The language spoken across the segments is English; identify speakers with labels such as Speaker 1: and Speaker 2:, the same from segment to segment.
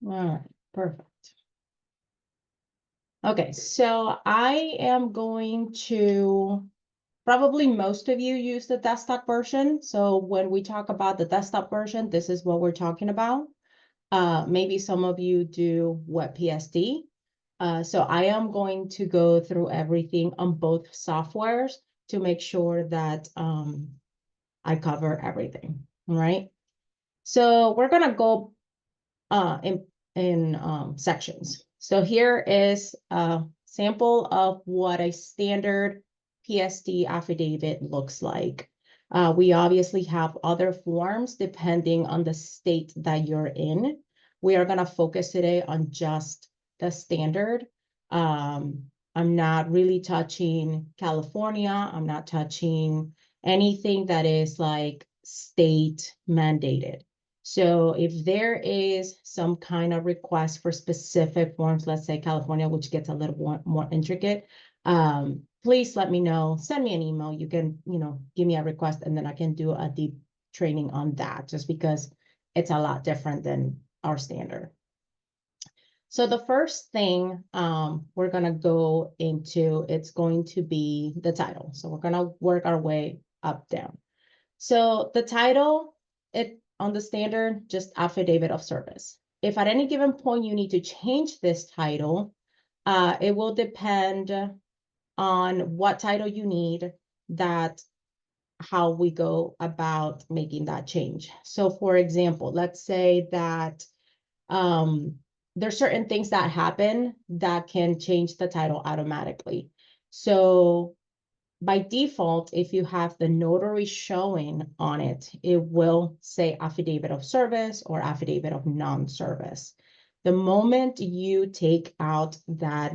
Speaker 1: All right, perfect. Okay, so I am going to, probably most of you use the desktop version. So when we talk about the desktop version, this is what we're talking about. Maybe some of you do WebPSD. So I am going to go through everything on both softwares to make sure that I cover everything, all right? So we're gonna go in sections. So here is a sample of what a standard PSD affidavit looks like. We obviously have other forms depending on the state that you're in. We are going to focus today on just the standard. I'm not really touching California. I'm not touching anything that is like state mandated. So if there is some kind of request for specific forms, let's say California, which gets a little more intricate, please let me know. Send me an email. You can, give me a request and then I can do a deep training on that just because it's a lot different than our standard. So the first thing we're going to go into, it's going to be the title. So we're going to work our way up down. So the title, it on the standard, just affidavit of service. If at any given point you need to change this title, it will depend on what title you need, that how we go about making that change. So for example, let's say that there's certain things that happen that can change the title automatically. So by default, if you have the notary showing on it, it will say affidavit of service or affidavit of non-service. The moment you take out that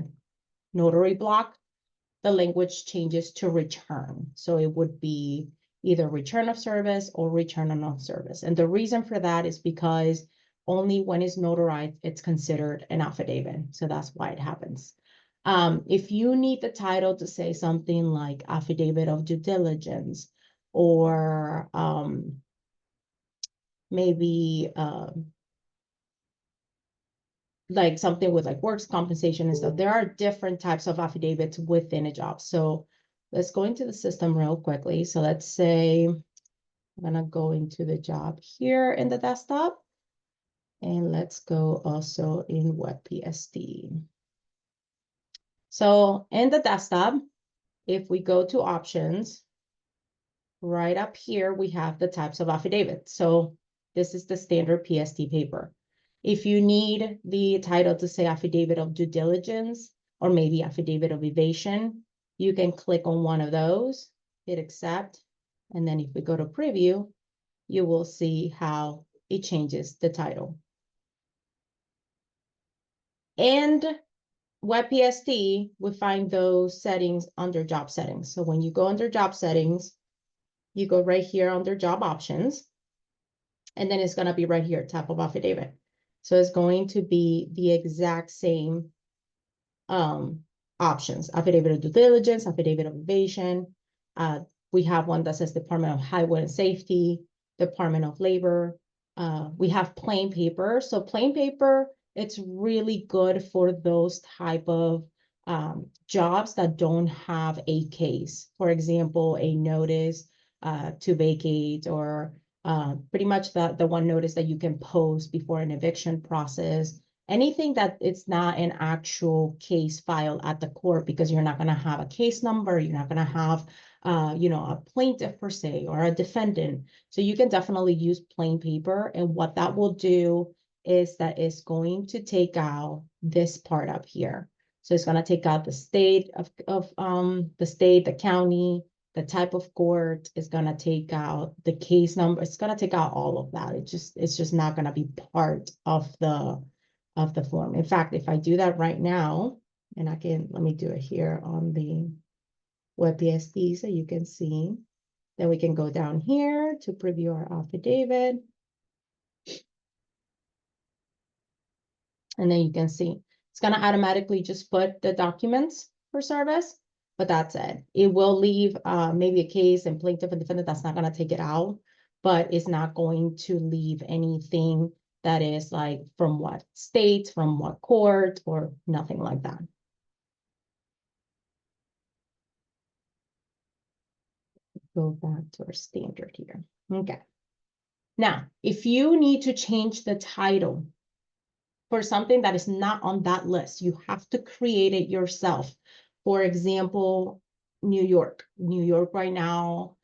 Speaker 1: notary block, the language changes to return. So it would be either return of service or return of non-service. And the reason for that is because only when it's notarized, it's considered an affidavit. So that's why it happens. If you need the title to say something like affidavit of due diligence, or maybe like something with like works compensation and stuff, there are different types of affidavits within a job. So let's go into the system real quickly. So let's say I'm gonna go into the job here in the desktop, and let's go also in WebPSD. So in the desktop, if we go to options, right up here, we have the types of affidavits. So this is the standard PSD paper. If you need the title to say affidavit of due diligence, or maybe affidavit of evasion, you can click on one of those, hit accept, and then if we go to preview, you will see how it changes the title. And WebPSD, we find those settings under job settings. So when you go under job settings, you go right here under job options, and then it's going to be right here, type of affidavit. So it's going to be the exact same options: affidavit of due diligence, affidavit of evasion. We have one that says Department of Highway and Safety, Department of Labor. We have plain paper. So plain paper, it's really good for those type of jobs that don't have a case. For example, a notice to vacate, or pretty much the one notice that you can post before an eviction process. Anything that it's not an actual case file at the court, because you're not going to have a case number, you're not going to have a plaintiff per se or a defendant. So you can definitely use plain paper. And what that will do is that it's going to take out this part up here. So it's going to take out the state of the state, the county, the type of court. Is going to take out the case number. It's going to take out all of that. It's just not going to be part of the form. In fact, if I do that right now, and let me do it here on the WebPSD so you can see, then we can go down here to preview our affidavit. And then you can see it's going to automatically just put the documents for service, but that's it. It will leave maybe a case and plaintiff and defendant. That's not going to take it out, but it's not going to leave anything that is like from what state, from what court, or nothing like that. Go back to our standard here. Okay. Now, if you need to change the title for something that is not on that list, you have to create it yourself. For example, New York. New York right now,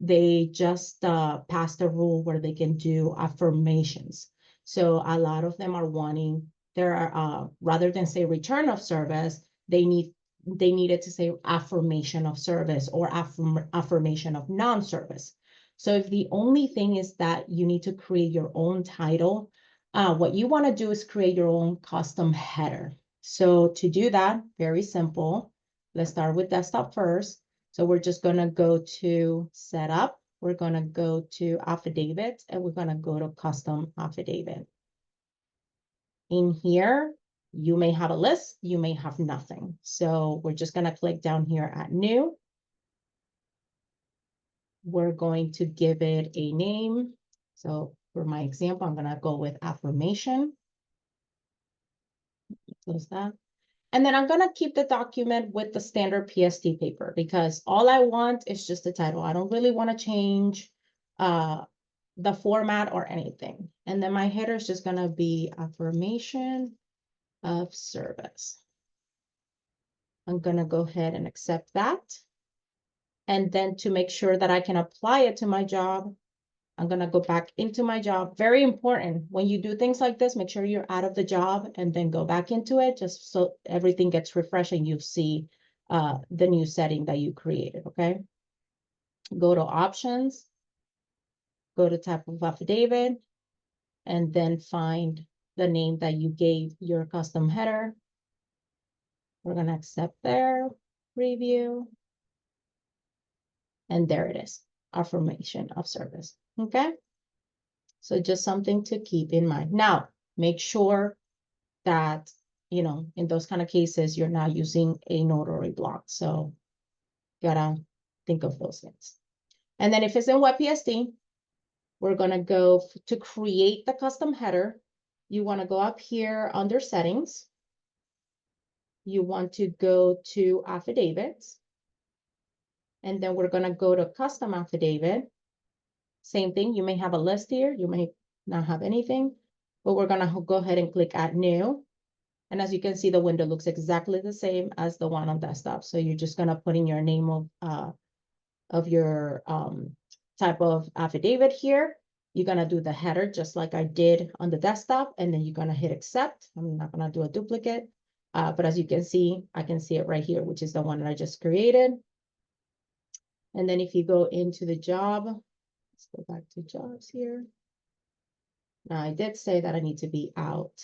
Speaker 1: they just passed a rule where they can do affirmations. So a lot of them are wanting, rather than say return of service, they needed to say affirmation of service or affirmation of non-service. So if the only thing is that you need to create your own title, what you want to do is create your own custom header. So to do that, very simple. Let's start with desktop first. So we're just going to go to setup. We're going to go to affidavit, and we're going to go to custom affidavit. In here, you may have a list, you may have nothing. So we're just going to click down here at new. We're going to give it a name. So for my example, I'm going to go with affirmation. Close that. And then I'm going to keep the document with the standard PSD paper because all I want is just the title. I don't really want to change the format or anything. And then my header is just going to be affirmation of service. I'm going to go ahead and accept that. And then to make sure that I can apply it to my job, I'm going to go back into my job. Very important. When you do things like this, make sure you're out of the job and then go back into it just so everything gets refreshed and you see the new setting that you created, okay? Go to options, go to type of affidavit, and then find the name that you gave your custom header. We're going to accept there, review, and there it is, affirmation of service, okay? So just something to keep in mind. Now, make sure that, you know, in those kind of cases, you're not using a notary block. So you gotta think of those things. And then if it's in WebPSD, we're gonna go to create the custom header. You wanna go up here under settings. You want to go to affidavits. And then we're gonna go to custom affidavit. Same thing, you may have a list here, you may not have anything, but we're gonna go ahead and click add new. And as you can see, the window looks exactly the same as the one on desktop. So you're just gonna put in your name of your type of affidavit here. You're gonna do the header just like I did on the desktop, and then you're gonna hit accept. I'm not gonna do a duplicate, but as you can see, I can see it right here, which is the one that I just created. And then if you go into the job, let's go back to jobs here. Now I did say that I need to be out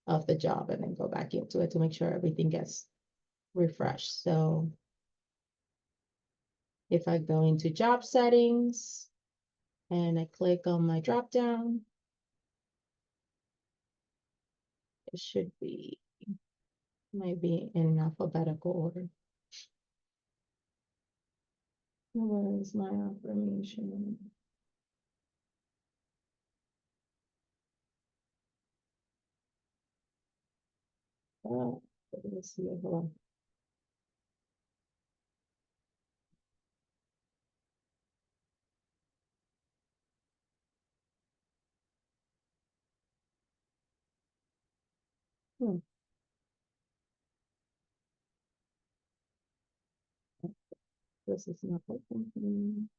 Speaker 1: of the job and then go back into it to make sure everything gets refreshed. So if I go into job settings and I click on my drop down, it should be maybe in alphabetical order. Where is my affirmation? Oh, let's see. Hold on. This is not open.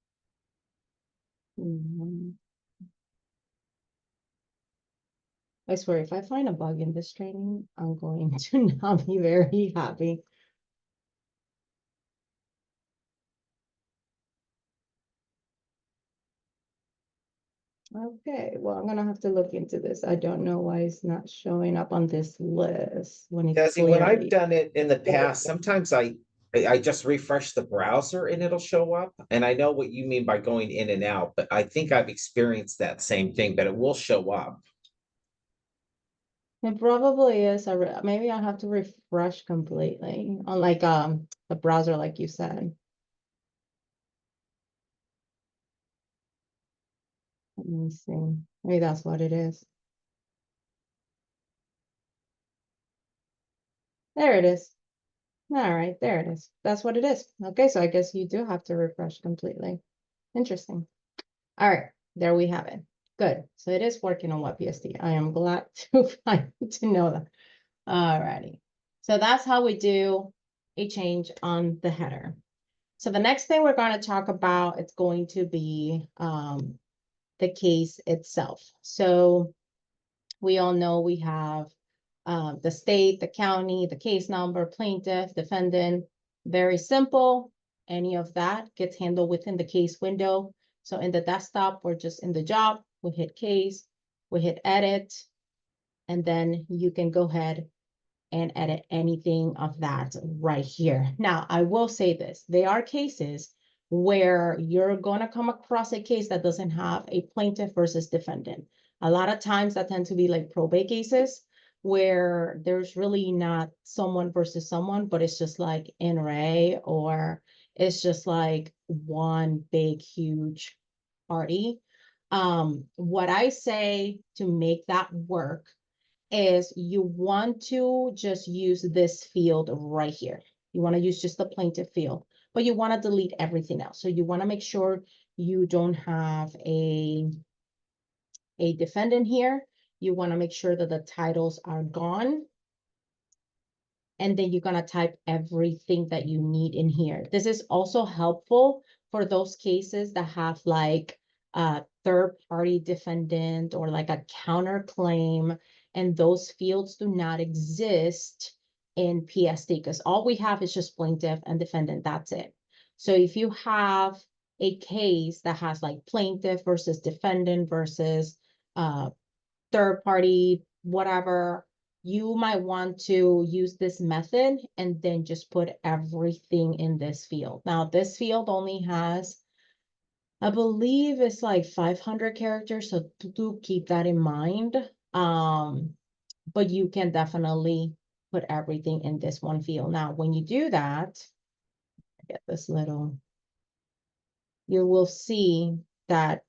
Speaker 1: I swear, if I find a bug in this training, I'm going to not be very happy. Okay, well, I'm gonna have to look into this. I don't know why it's not showing up on this list when it's
Speaker 2: Desi, when I've
Speaker 1: clearly.
Speaker 2: done it in the past, sometimes I just refresh the browser and it'll show up. And I know what you mean by going in and out, but I think I've experienced that same thing, but it will show up.
Speaker 1: It probably is. Maybe I have to refresh completely on like the browser, like you said. Let me see. Maybe that's what it is. There it is. All right, there it is. That's what it is. Okay, so I guess you do have to refresh completely. Interesting. All right, there we have it. Good. So it is working on WebPSD. I am glad to know that. All righty. So that's how we do a change on the header. So the next thing we're going to talk about, it's going to be the case itself. So we all know we have the state, the county, the case number, plaintiff, defendant. Very simple. Any of that gets handled within the case window. So in the desktop, we're just in the job. We hit case, we hit edit, and then you can go ahead and edit anything of that right here. Now, I will say this. There are cases where you're going to come across a case that doesn't have a plaintiff versus defendant. A lot of times that tend to be like probate cases where there's really not someone versus someone, but it's just like in re, or it's just like one big, huge party. What I say to make that work is you want to just use this field right here. You want to use just the plaintiff field, but you want to delete everything else. So you want to make sure you don't have a defendant here. You want to make sure that the titles are gone. And then you're going to type everything that you need in here. This is also helpful for those cases that have like a third-party defendant or like a counterclaim, and those fields do not exist in PSD because all we have is just plaintiff and defendant. That's it. So if you have a case that has like plaintiff versus defendant versus third party, whatever, you might want to use this method and then just put everything in this field. Now, this field only has, I believe it's like 500 characters, so do keep that in mind. But you can definitely put everything in this one field. Now, when you do that, get this little, you will see that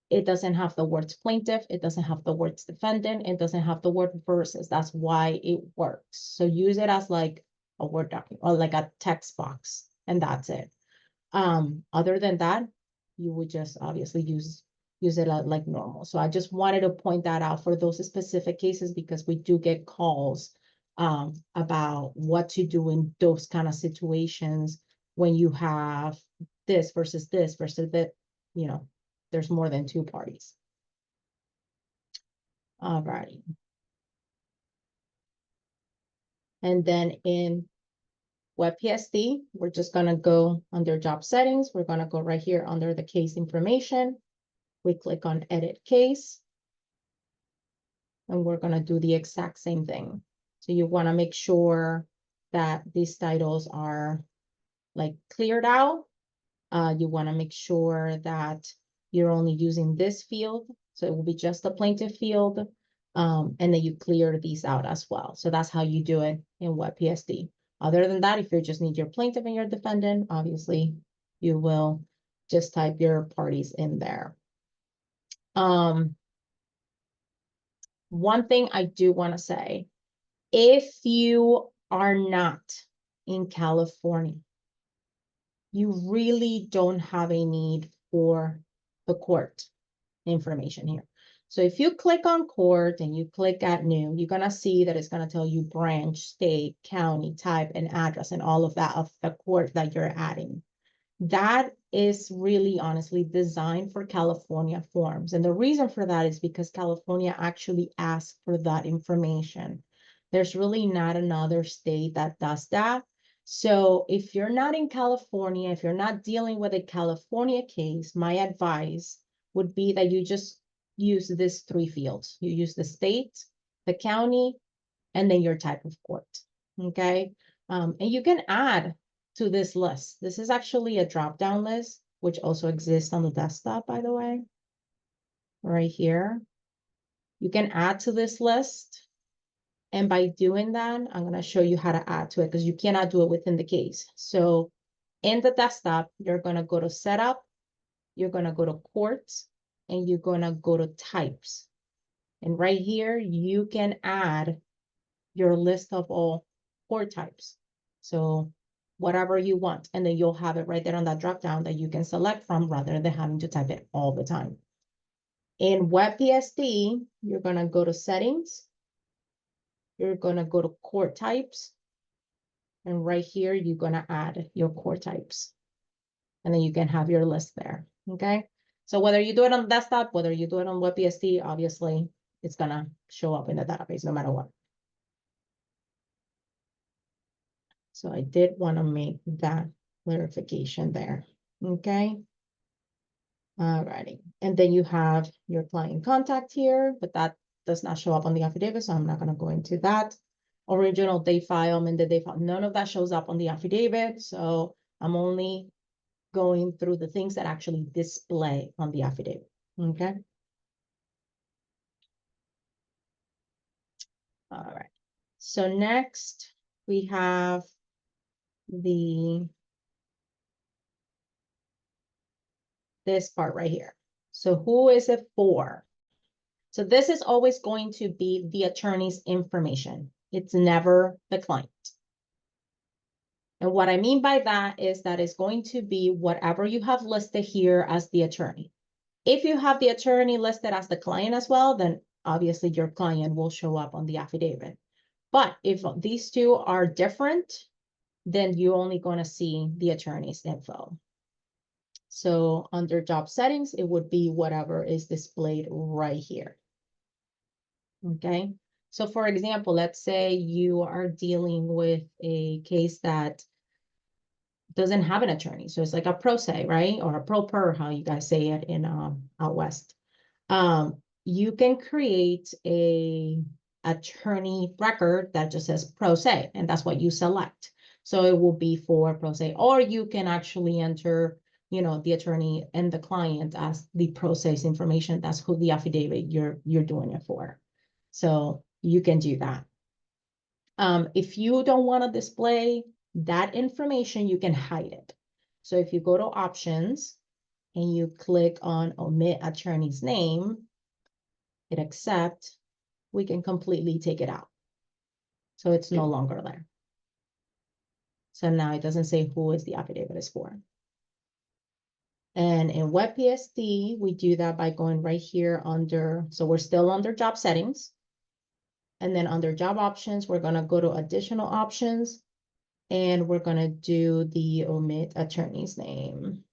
Speaker 1: it doesn't have the words plaintiff, it doesn't have the words defendant, it doesn't have the word versus. That's why it works. So use it as like a Word document or like a text box, and that's it. Other than that, you would just obviously use it like normal. So I just wanted to point that out for those specific cases because we do get calls about what to do in those kind of situations when you have this versus that, you know, there's more than two parties. All righty. And then in WebPSD, we're just going to go under job settings. We're going to go right here under the case information. We click on edit case. And we're going to do the exact same thing. So you want to make sure that these titles are like cleared out. You want to make sure that you're only using this field. So it will be just the plaintiff field. And then you clear these out as well. So that's how you do it in WebPSD. Other than that, if you just need your plaintiff and your defendant, obviously you will just type your parties in there. One thing I do want to say, if you are not in California, you really don't have a need for the court information here. So if you click on court and you click at new, you're going to see that it's going to tell you branch, state, county, type, and address, and all of that of the court that you're adding. That is really honestly designed for California forms. And the reason for that is because California actually asks for that information. There's really not another state that does that. So if you're not in California, if you're not dealing with a California case, my advice would be that you just use these three fields. You use the state, the county, and then your type of court, okay? And you can add to this list. This is actually a drop-down list, which also exists on the desktop, by the way, right here. You can add to this list. And by doing that, I'm going to show you how to add to it because you cannot do it within the case. So in the desktop, you're going to go to setup, you're going to go to courts, and you're going to go to types. And right here, you can add your list of all court types. So whatever you want, and then you'll have it right there on that drop down that you can select from rather than having to type it all the time. In WebPSD, you're gonna go to settings. You're gonna go to court types. And right here, you're gonna add your court types. And then you can have your list there, okay? So whether you do it on the desktop, whether you do it on WebPSD, obviously, it's gonna show up in the database no matter what. So I did wanna make that clarification there, okay? Alrighty, and then you have your client contact here, but that does not show up on the affidavit, so I'm not gonna go into that. Original date file, amended date file, none of that shows up on the affidavit, so I'm only going through the things that actually display on the affidavit, okay? All right, so next we have this part right here. So who is it for? So this is always going to be the attorney's information. It's never the client. And what I mean by that is that it's going to be whatever you have listed here as the attorney. If you have the attorney listed as the client as well, then obviously your client will show up on the affidavit. But if these two are different, then you're only going to see the attorney's info. So under job settings, it would be whatever is displayed right here. Okay. So for example, let's say you are dealing with a case that doesn't have an attorney. So it's like a pro se, right? Or a pro per, how you guys say it in out west. You can create a attorney record that just says pro se, and that's what you select. So it will be for pro se, or you can actually enter, you know, the attorney and the client as the pro se's information. That's who the affidavit you're doing it for. So you can do that. If you don't want to display that information, you can hide it. So if you go to options and you click on omit attorney's name, hit accept, we can completely take it out. So it's no longer there. So now it doesn't say who is the affidavit is for. And in WebPSD, we do that by going right here under, so we're still under job settings. And then under job options, we're gonna go to additional options and we're gonna do the omit attorney's name.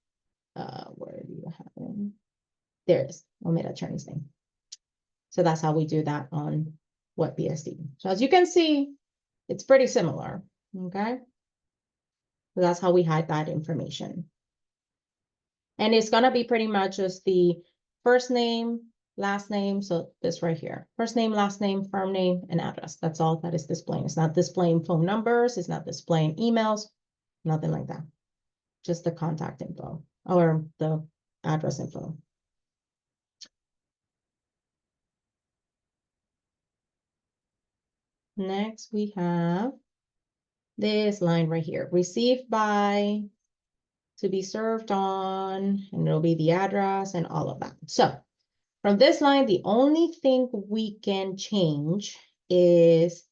Speaker 1: Where do you have it? There it is, omit attorney's name. So that's how we do that on WebPSD. So as you can see, it's pretty similar, okay? So that's how we hide that information. And it's gonna be pretty much just the first name, last name, so this right here. First name, last name, firm name, and address. That's all that is displaying. It's not displaying phone numbers, it's not displaying emails, nothing like that. Just the contact info or the address info. Next, we have this line right here, received by, to be served on, and it'll be the address and all of that. So from this line, the only thing we can change is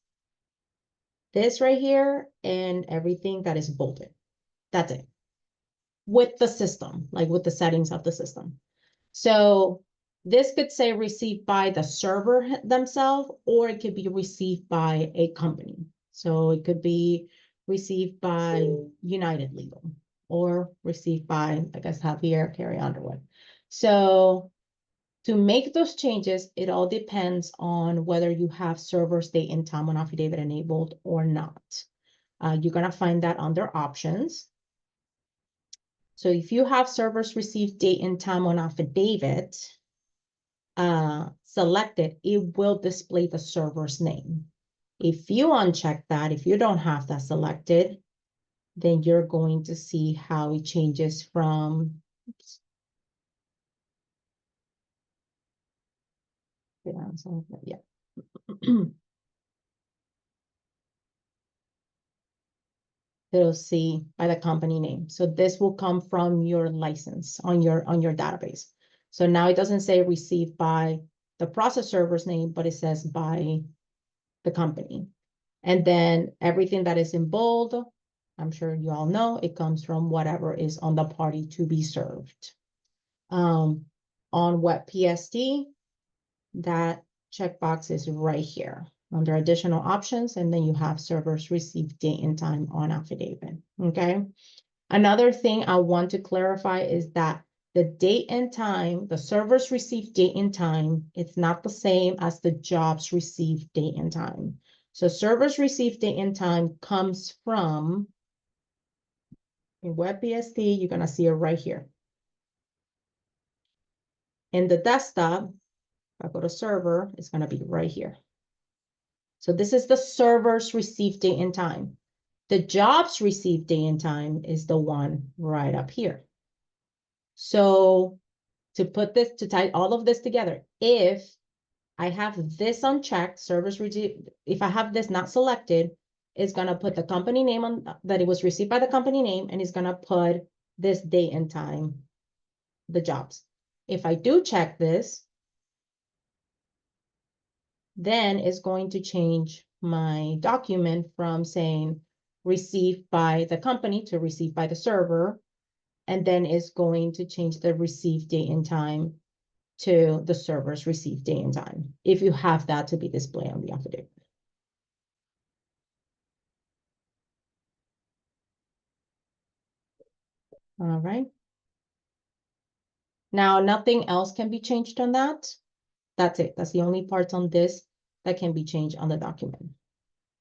Speaker 1: this right here and everything that is bolded. That's it. With the system, like with the settings of the system. So this could say received by the server themselves, or it could be received by a company. So it could be received by United Legal or received by, I guess, Javier Carey Underwood. So to make those changes, it all depends on whether you have servers date and time on affidavit enabled or not. You're gonna find that under options. So if you have servers receive date and time on affidavit selected, it will display the server's name. If you uncheck that, if you don't have that selected, then you're going to see how it changes from, oops. Yeah. It'll see by the company name. So this will come from your license on your database. So now it doesn't say received by the process server's name, but it says by the company. And then everything that is in bold, I'm sure you all know, it comes from whatever is on the party to be served. On web PSD, that checkbox is right here under additional options, and then you have servers receive date and time on affidavit, okay? Another thing I want to clarify is that the date and time, the servers receive date and time, it's not the same as the jobs receive date and time. So servers receive date and time comes from, in WebBSD, you're gonna see it right here. In the desktop, if I go to server, it's gonna be right here. So this is the servers receive date and time. The jobs receive date and time is the one right up here. So to put this, to tie all of this together, if I have this unchecked, servers receive, if I have this not selected, it's gonna put the company name on that it was received by the company name, and it's gonna put this date and time, the jobs. If I do check this, then it's going to change my document from saying received by the company to received by the server. And then it's going to change the receive date and time to the server's receive date and time, if you have that to be displayed on the affidavit. All right. Now, nothing else can be changed on that. That's it. That's the only parts on this that can be changed on the document.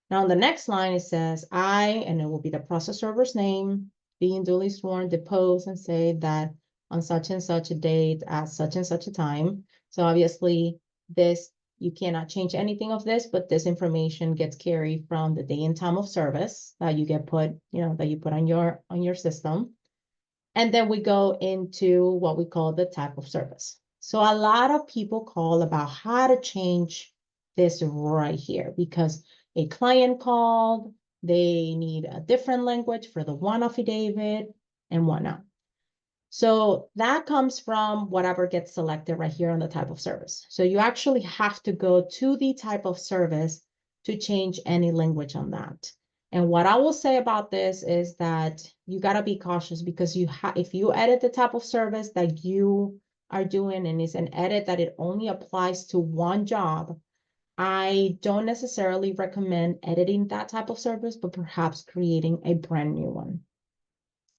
Speaker 1: Now, on the next line, it says and it will be the process server's name, being duly sworn, depose and say that on such and such a date at such and such a time. So obviously this, you cannot change anything of this, but this information gets carried from the day and time of service that you get put, that you put on your system. And then we go into what we call the type of service. So a lot of people call about how to change this right here, because a client called, they need a different language for the one affidavit and whatnot. So that comes from whatever gets selected right here on the type of service. So you actually have to go to the type of service to change any language on that. And what I will say about this is that you got to be cautious, because if you edit the type of service that you are doing and it's an edit that it only applies to one job, I don't necessarily recommend editing that type of service, but perhaps creating a brand new one.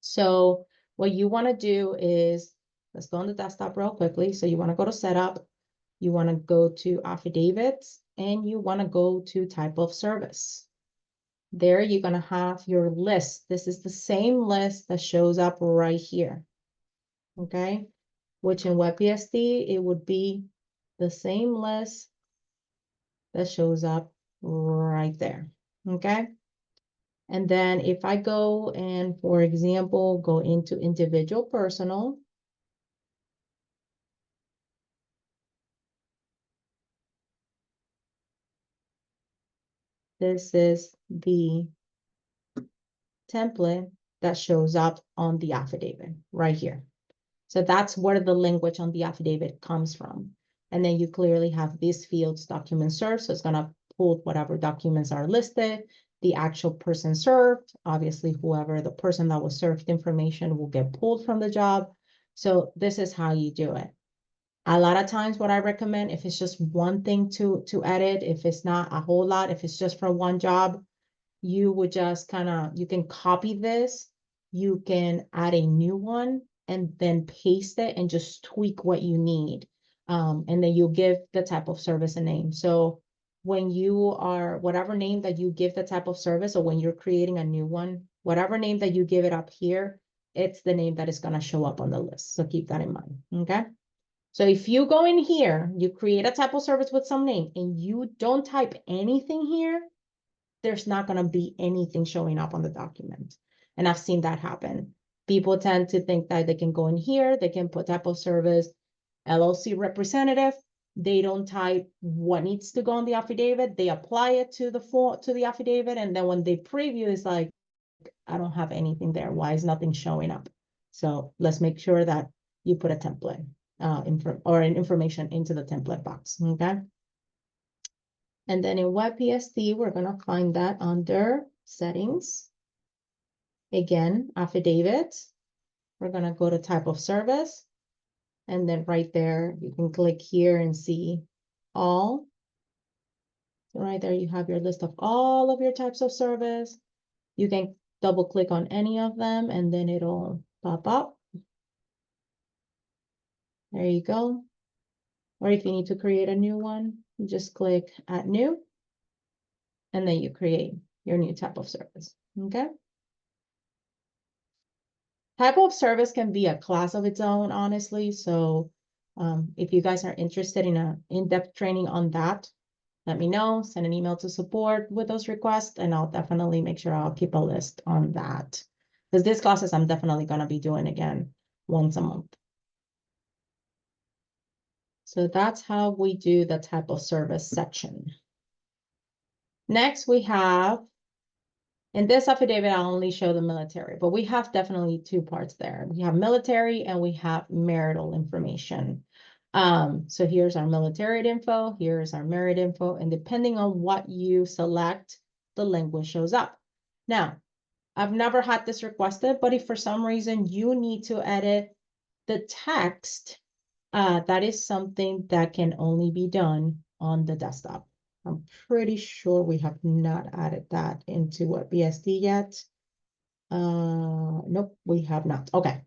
Speaker 1: So what you want to do is, let's go on the desktop real quickly. So you want to go to setup, you want to go to affidavits, and you want to go to type of service. There you're going to have your list. This is the same list that shows up right here. Okay, which in WebPSD, it would be the same list that shows up right there. Okay. And then if I go and, for example, go into individual personal, this is the template that shows up on the affidavit right here. So that's where the language on the affidavit comes from. And then you clearly have these fields, document served. So it's going to pull whatever documents are listed, the actual person served. Obviously, whoever the person that was served information will get pulled from the job. So this is how you do it. A lot of times what I recommend, if it's just one thing to edit, if it's not a whole lot, if it's just for one job, you would just you can copy this, you can add a new one and then paste it and just tweak what you need. And then you'll give the type of service a name. So when you are, whatever name that you give the type of service, or when you're creating a new one, whatever name that you give it up here, it's the name that is going to show up on the list. So keep that in mind, okay? So if you go in here, you create a type of service with some name and you don't type anything here, there's not going to be anything showing up on the document. And I've seen that happen. People tend to think that they can go in here, they can put type of service, LLC representative. They don't type what needs to go on the affidavit. They apply it to the affidavit. And then when they preview, it's like, I don't have anything there. Why is nothing showing up? So let's make sure that you put a template. Information into the template box, okay? And then in WebPST, we're gonna find that under settings. Again, affidavits. We're gonna go to type of service. And then right there, you can click here and see all. So right there, you have your list of all of your types of service. You can double click on any of them and then it'll pop up. There you go. Or if you need to create a new one, you just click add new. And then you create your new type of service, okay? Type of service can be a class of its own, honestly. So if you guys are interested in an in-depth training on that, let me know, send an email to support with those requests, and I'll definitely make sure I'll keep a list on that. Because these classes I'm definitely gonna be doing again once a month. So that's how we do the type of service section. Next, we have, in this affidavit, I'll only show the military, but we have definitely two parts there. We have military and we have marital information. So here's our military info, here's our married info, and depending on what you select, the language shows up. Now, I've never had this requested, but if for some reason you need to edit the text, that is something that can only be done on the desktop. I'm pretty sure we have not added that into WebPST yet. Nope, we have not. Okay.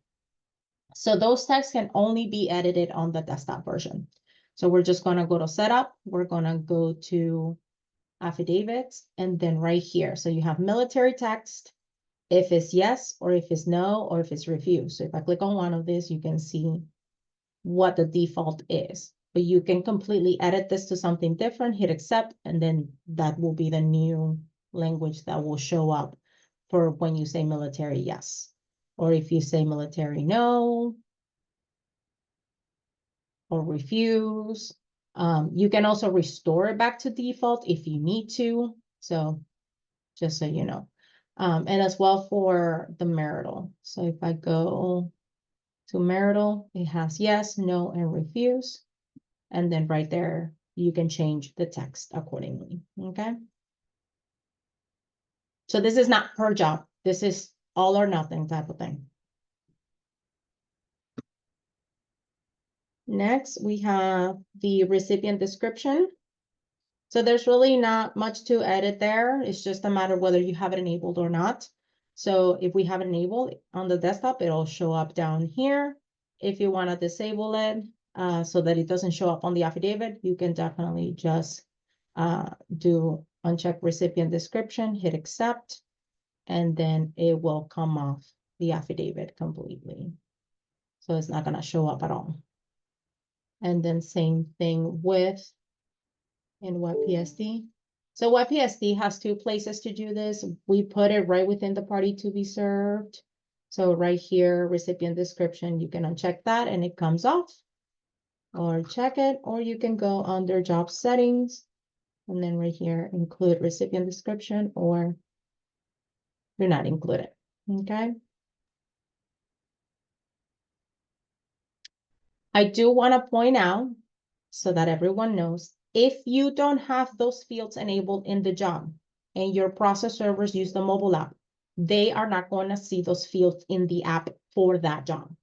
Speaker 1: So those texts can only be edited on the desktop version. So we're just gonna go to setup. We're gonna go to affidavits and then right here. So you have military text, if it's yes, or if it's no, or if it's refused. So if I click on one of these, you can see what the default is. But you can completely edit this to something different, hit accept, and then that will be the new language that will show up for when you say military yes. Or if you say military no, or refuse. You can also restore it back to default if you need to. So just so you know. And as well for the marital. So if I go to marital, it has yes, no, and refuse. And then right there, you can change the text accordingly, okay? So this is not per job. This is all or nothing type of thing. Next, we have the recipient description. So there's really not much to edit there. It's just a matter of whether you have it enabled or not. So if we have it enabled on the desktop, it'll show up down here. If you want to disable it so that it doesn't show up on the affidavit, you can definitely just do uncheck recipient description, hit accept, and then it will come off the affidavit completely. So it's not going to show up at all. And then same thing with in WebPST. So WebPST has two places to do this. We put it right within the party to be served. So right here, recipient description, you can uncheck that and it comes off, or check it, or you can go under job settings and then right here, include recipient description, or do not include it, okay? I do want to point out so that everyone knows, if you don't have those fields enabled in the job and your process servers use the mobile app, they are not going to see those fields in the app for that job.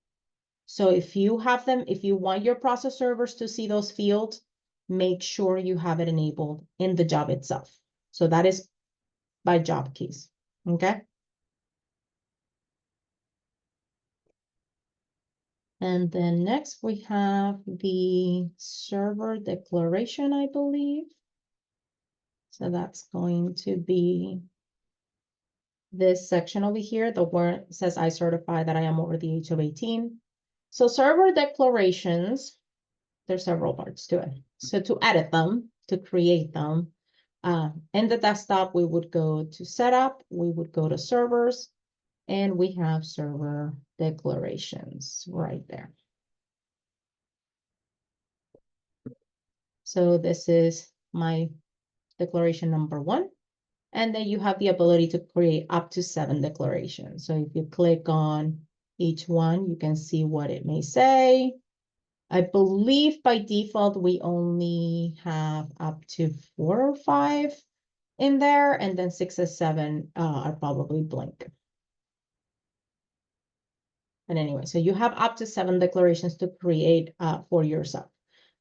Speaker 1: So if you have them, if you want your process servers to see those fields, make sure you have it enabled in the job itself. So that is by job keys, okay? And then next we have the server declaration, I believe. So that's going to be this section over here, the word says I certify that I am over the age of 18. So server declarations, there's several parts to it. So to edit them, to create them, in the desktop, we would go to setup, we would go to servers, and we have server declarations right there. So this is my declaration number 1. And then you have the ability to create up to 7 declarations. So if you click on each one, you can see what it may say. I believe by default, we only have up to 4 or 5 in there, and then 6 or 7 are probably blank. And anyway, so you have up to 7 declarations to create for yourself.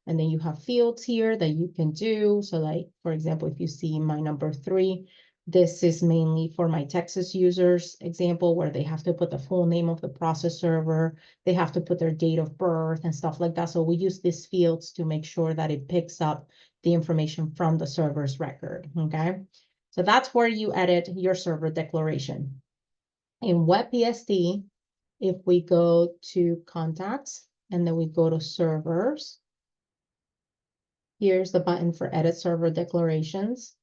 Speaker 1: And then you have fields here that you can do. So like, for example, if you see my number 3, this is mainly for my Texas users example, where they have to put the full name of the process server. They have to put their date of birth and stuff like that. So we use these fields to make sure that it picks up the information from the server's record, okay? So that's where you edit your server declaration. In WebPST, if we go to contacts and then we go to servers, here's the button for edit server declarations.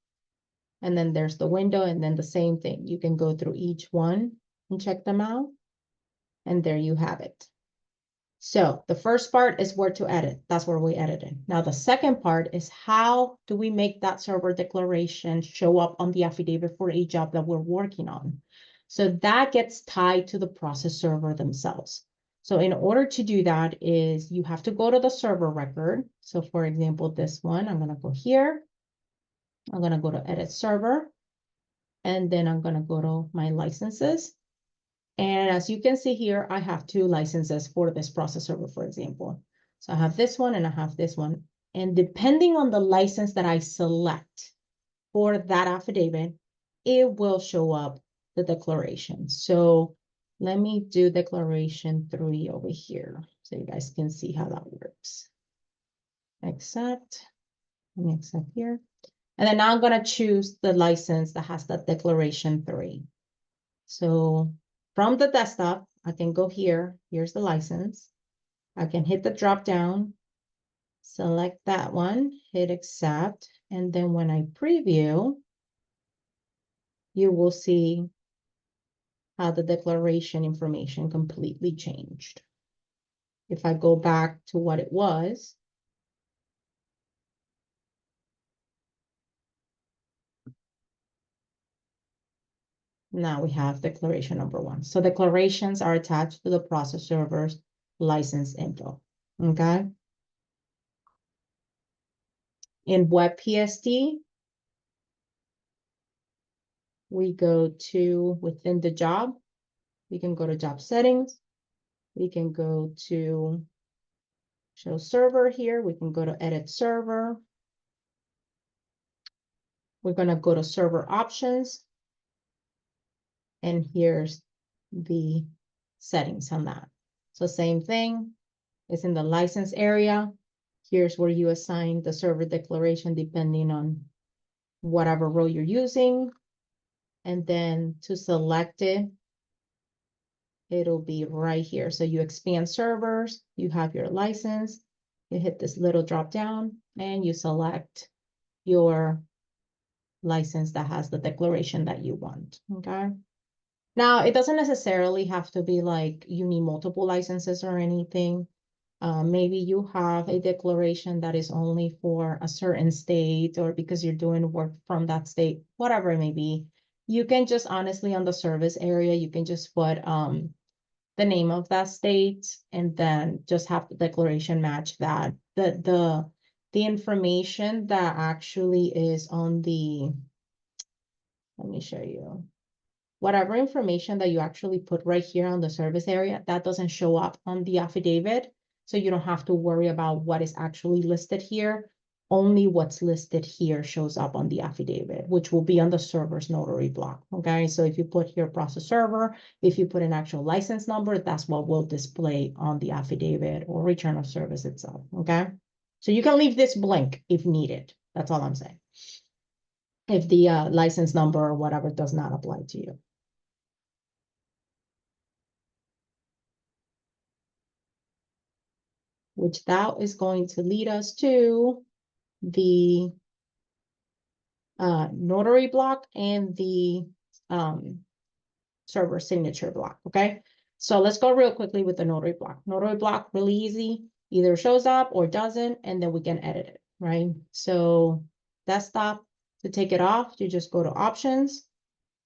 Speaker 1: And then there's the window, and then the same thing. You can go through each one and check them out. And there you have it. So the first part is where to edit. That's where we edit it. Now the second part is how do we make that server declaration show up on the affidavit for a job that we're working on? So that gets tied to the process server themselves. So in order to do that is you have to go to the server record. So for example, this one, I'm going to go here. I'm going to go to edit server, and then I'm going to go to my licenses. And as you can see here, I have 2 licenses for this process server, for example. So I have this one and I have this one. And depending on the license that I select for that affidavit, it will show up the declaration. So let me do declaration 3 over here so you guys can see how that works. Accept, let me accept here. And then now I'm going to choose the license that has that declaration 3. So from the desktop, I can go here. Here's the license. I can hit the drop down, select that one, hit accept. And then when I preview, you will see how the declaration information completely changed. If I go back to what it was, now we have declaration number 1. So declarations are attached to the process server's license info, okay? In WebPST, we go to within the job, we can go to job settings, we can go to show server here, we can go to edit server. We're going to go to server options, and here's the settings on that. So same thing, it's in the license area. Here's where you assign the server declaration depending on whatever role you're using. And then to select it, it'll be right here. So you expand servers, you have your license, you hit this little drop down and you select your license that has the declaration that you want, okay? Now, it doesn't necessarily have to be like you need multiple licenses or anything. Maybe you have a declaration that is only for a certain state or because you're doing work from that state, whatever it may be. You can just honestly on the service area, you can just put the name of that state and then just have the declaration match that. The information that actually is on the, let me show you. Whatever information that you actually put right here on the service area, that doesn't show up on the affidavit. So you don't have to worry about what is actually listed here. Only what's listed here shows up on the affidavit, which will be on the server's notary block, okay? So if you put here process server, if you put an actual license number, that's what will display on the affidavit or return of service itself, okay? So you can leave this blank if needed. That's all I'm saying. If the license number or whatever does not apply to you. Which that is going to lead us to the notary block and the server signature block, okay? So let's go real quickly with the notary block. Notary block, really easy, either shows up or doesn't, and then we can edit it, right? So desktop, to take it off, you just go to options,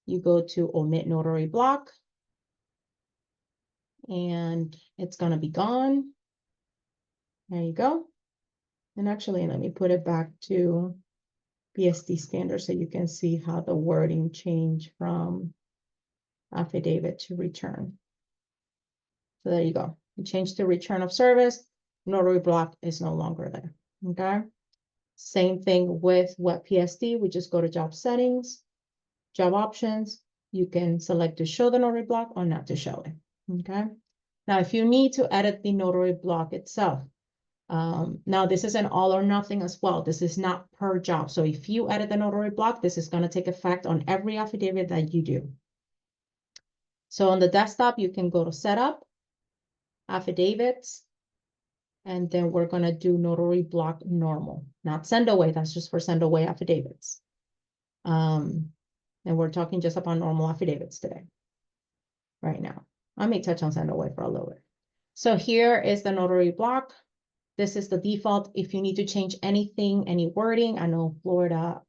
Speaker 1: you go to omit notary block, and it's gonna be gone. There you go. And actually, let me put it back to PSD standard so you can see how the wording changed from affidavit to return. So there you go. You change to return of service, notary block is no longer there, okay? Same thing with web PSD, we just go to job settings, job options. You can select to show the notary block or not to show it, okay? Now, if you need to edit the notary block itself, now this is an all or nothing as well. This is not per job. So if you edit the notary block, this is gonna take effect on every affidavit that you do. So on the desktop, you can go to setup, affidavits, and then we're gonna do notary block normal, not send away. That's just for send away affidavits. And we're talking just about normal affidavits today, right now. I may touch on send away for a little bit. So here is the notary block. This is the default. If you need to change anything, any wording, I know Florida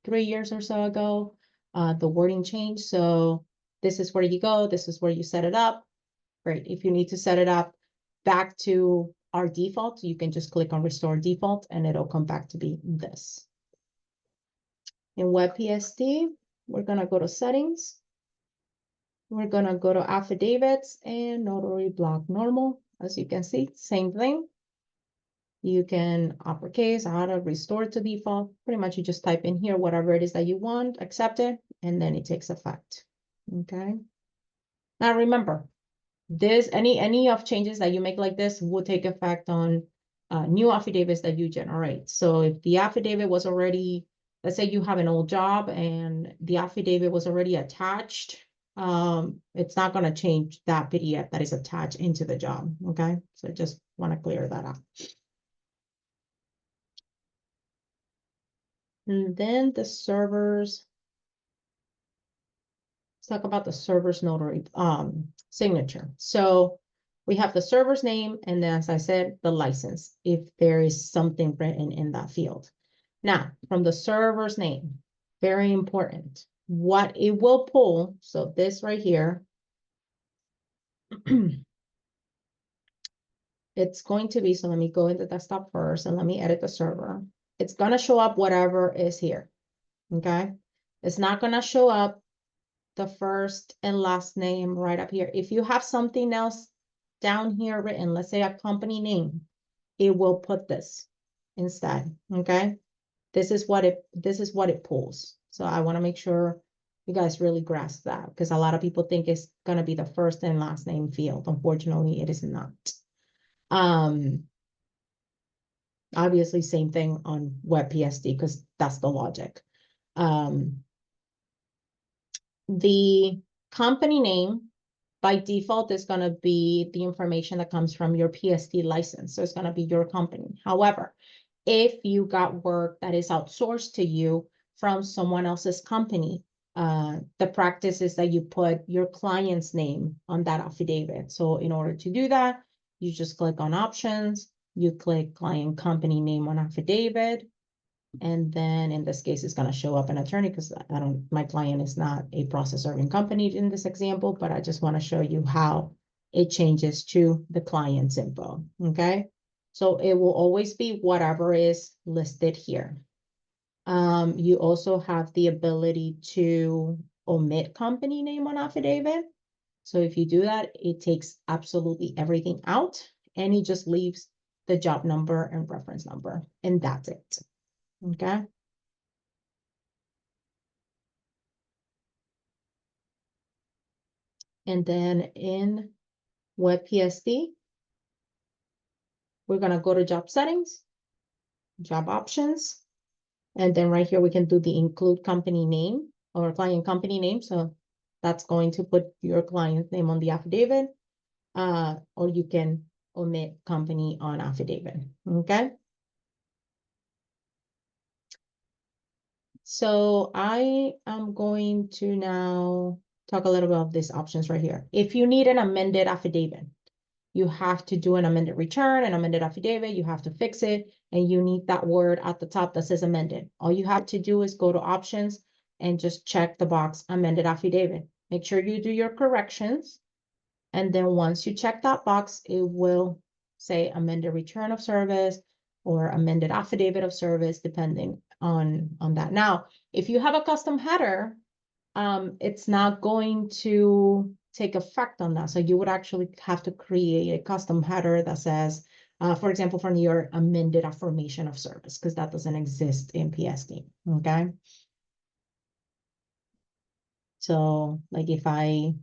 Speaker 1: 3 years or so ago, the wording changed. So this is where you go. This is where you set it up. Great. If you need to set it up back to our default, you can just click on restore default and it'll come back to be this. In WebPSD, we're going to go to settings. We're going to go to affidavits and notary block normal. As you can see, same thing. You can uppercase, auto, restore to default. Pretty much you just type in here whatever it is that you want, accept it, and then it takes effect. Okay. Now remember, this any of changes that you make like this will take effect on new affidavits that you generate. So if the affidavit was already, let's say you have an old job and the affidavit was already attached, it's not going to change that PDF that is attached into the job. Okay, so just want to clear that up. And then the servers. Let's talk about the server's notary signature. So we have the server's name, and then, as I said, the license, if there is something written in that field. Now, from the server's name, very important, what it will pull. So this right here, it's going to be, so let me go into desktop first and let me edit the server. It's going to show up whatever is here. Okay. It's not going to show up the first and last name right up here. If you have something else down here written, let's say a company name, it will put this instead. Okay. This is what it pulls. So I want to make sure you guys really grasp that, because a lot of people think it's going to be the first and last name field. Unfortunately, it is not. Obviously same thing on WebPSD, because that's the logic. The company name by default is going to be the information that comes from your PSD license. So it's going to be your company. However, if you got work that is outsourced to you from someone else's company, the practice is that you put your client's name on that affidavit. So in order to do that, you just click on options, you click client company name on affidavit. And then in this case, it's going to show up an attorney, because my client is not a process serving company in this example, but I just want to show you how it changes to the client's info. Okay. So it will always be whatever is listed here. You also have the ability to omit company name on affidavit. So if you do that, it takes absolutely everything out and it just leaves the job number and reference number, and that's it. Okay. And then in WebPSD, we're going to go to job settings, job options. And then right here, we can do the include company name or client company name. So that's going to put your client's name on the affidavit, or you can omit company on affidavit. Okay. So I am going to now talk a little bit about these options right here. If you need an amended affidavit, you have to do an amended return, an amended affidavit, you have to fix it, and you need that word at the top that says amended. All you have to do is go to options and just check the box amended affidavit. Make sure you do your corrections. And then once you check that box, it will say amended return of service or amended affidavit of service, depending on that. Now, if you have a custom header, it's not going to take effect on that. So you would actually have to create a custom header that says, for example, from your amended affirmation of service, because that doesn't exist in PSD, okay? So like if I,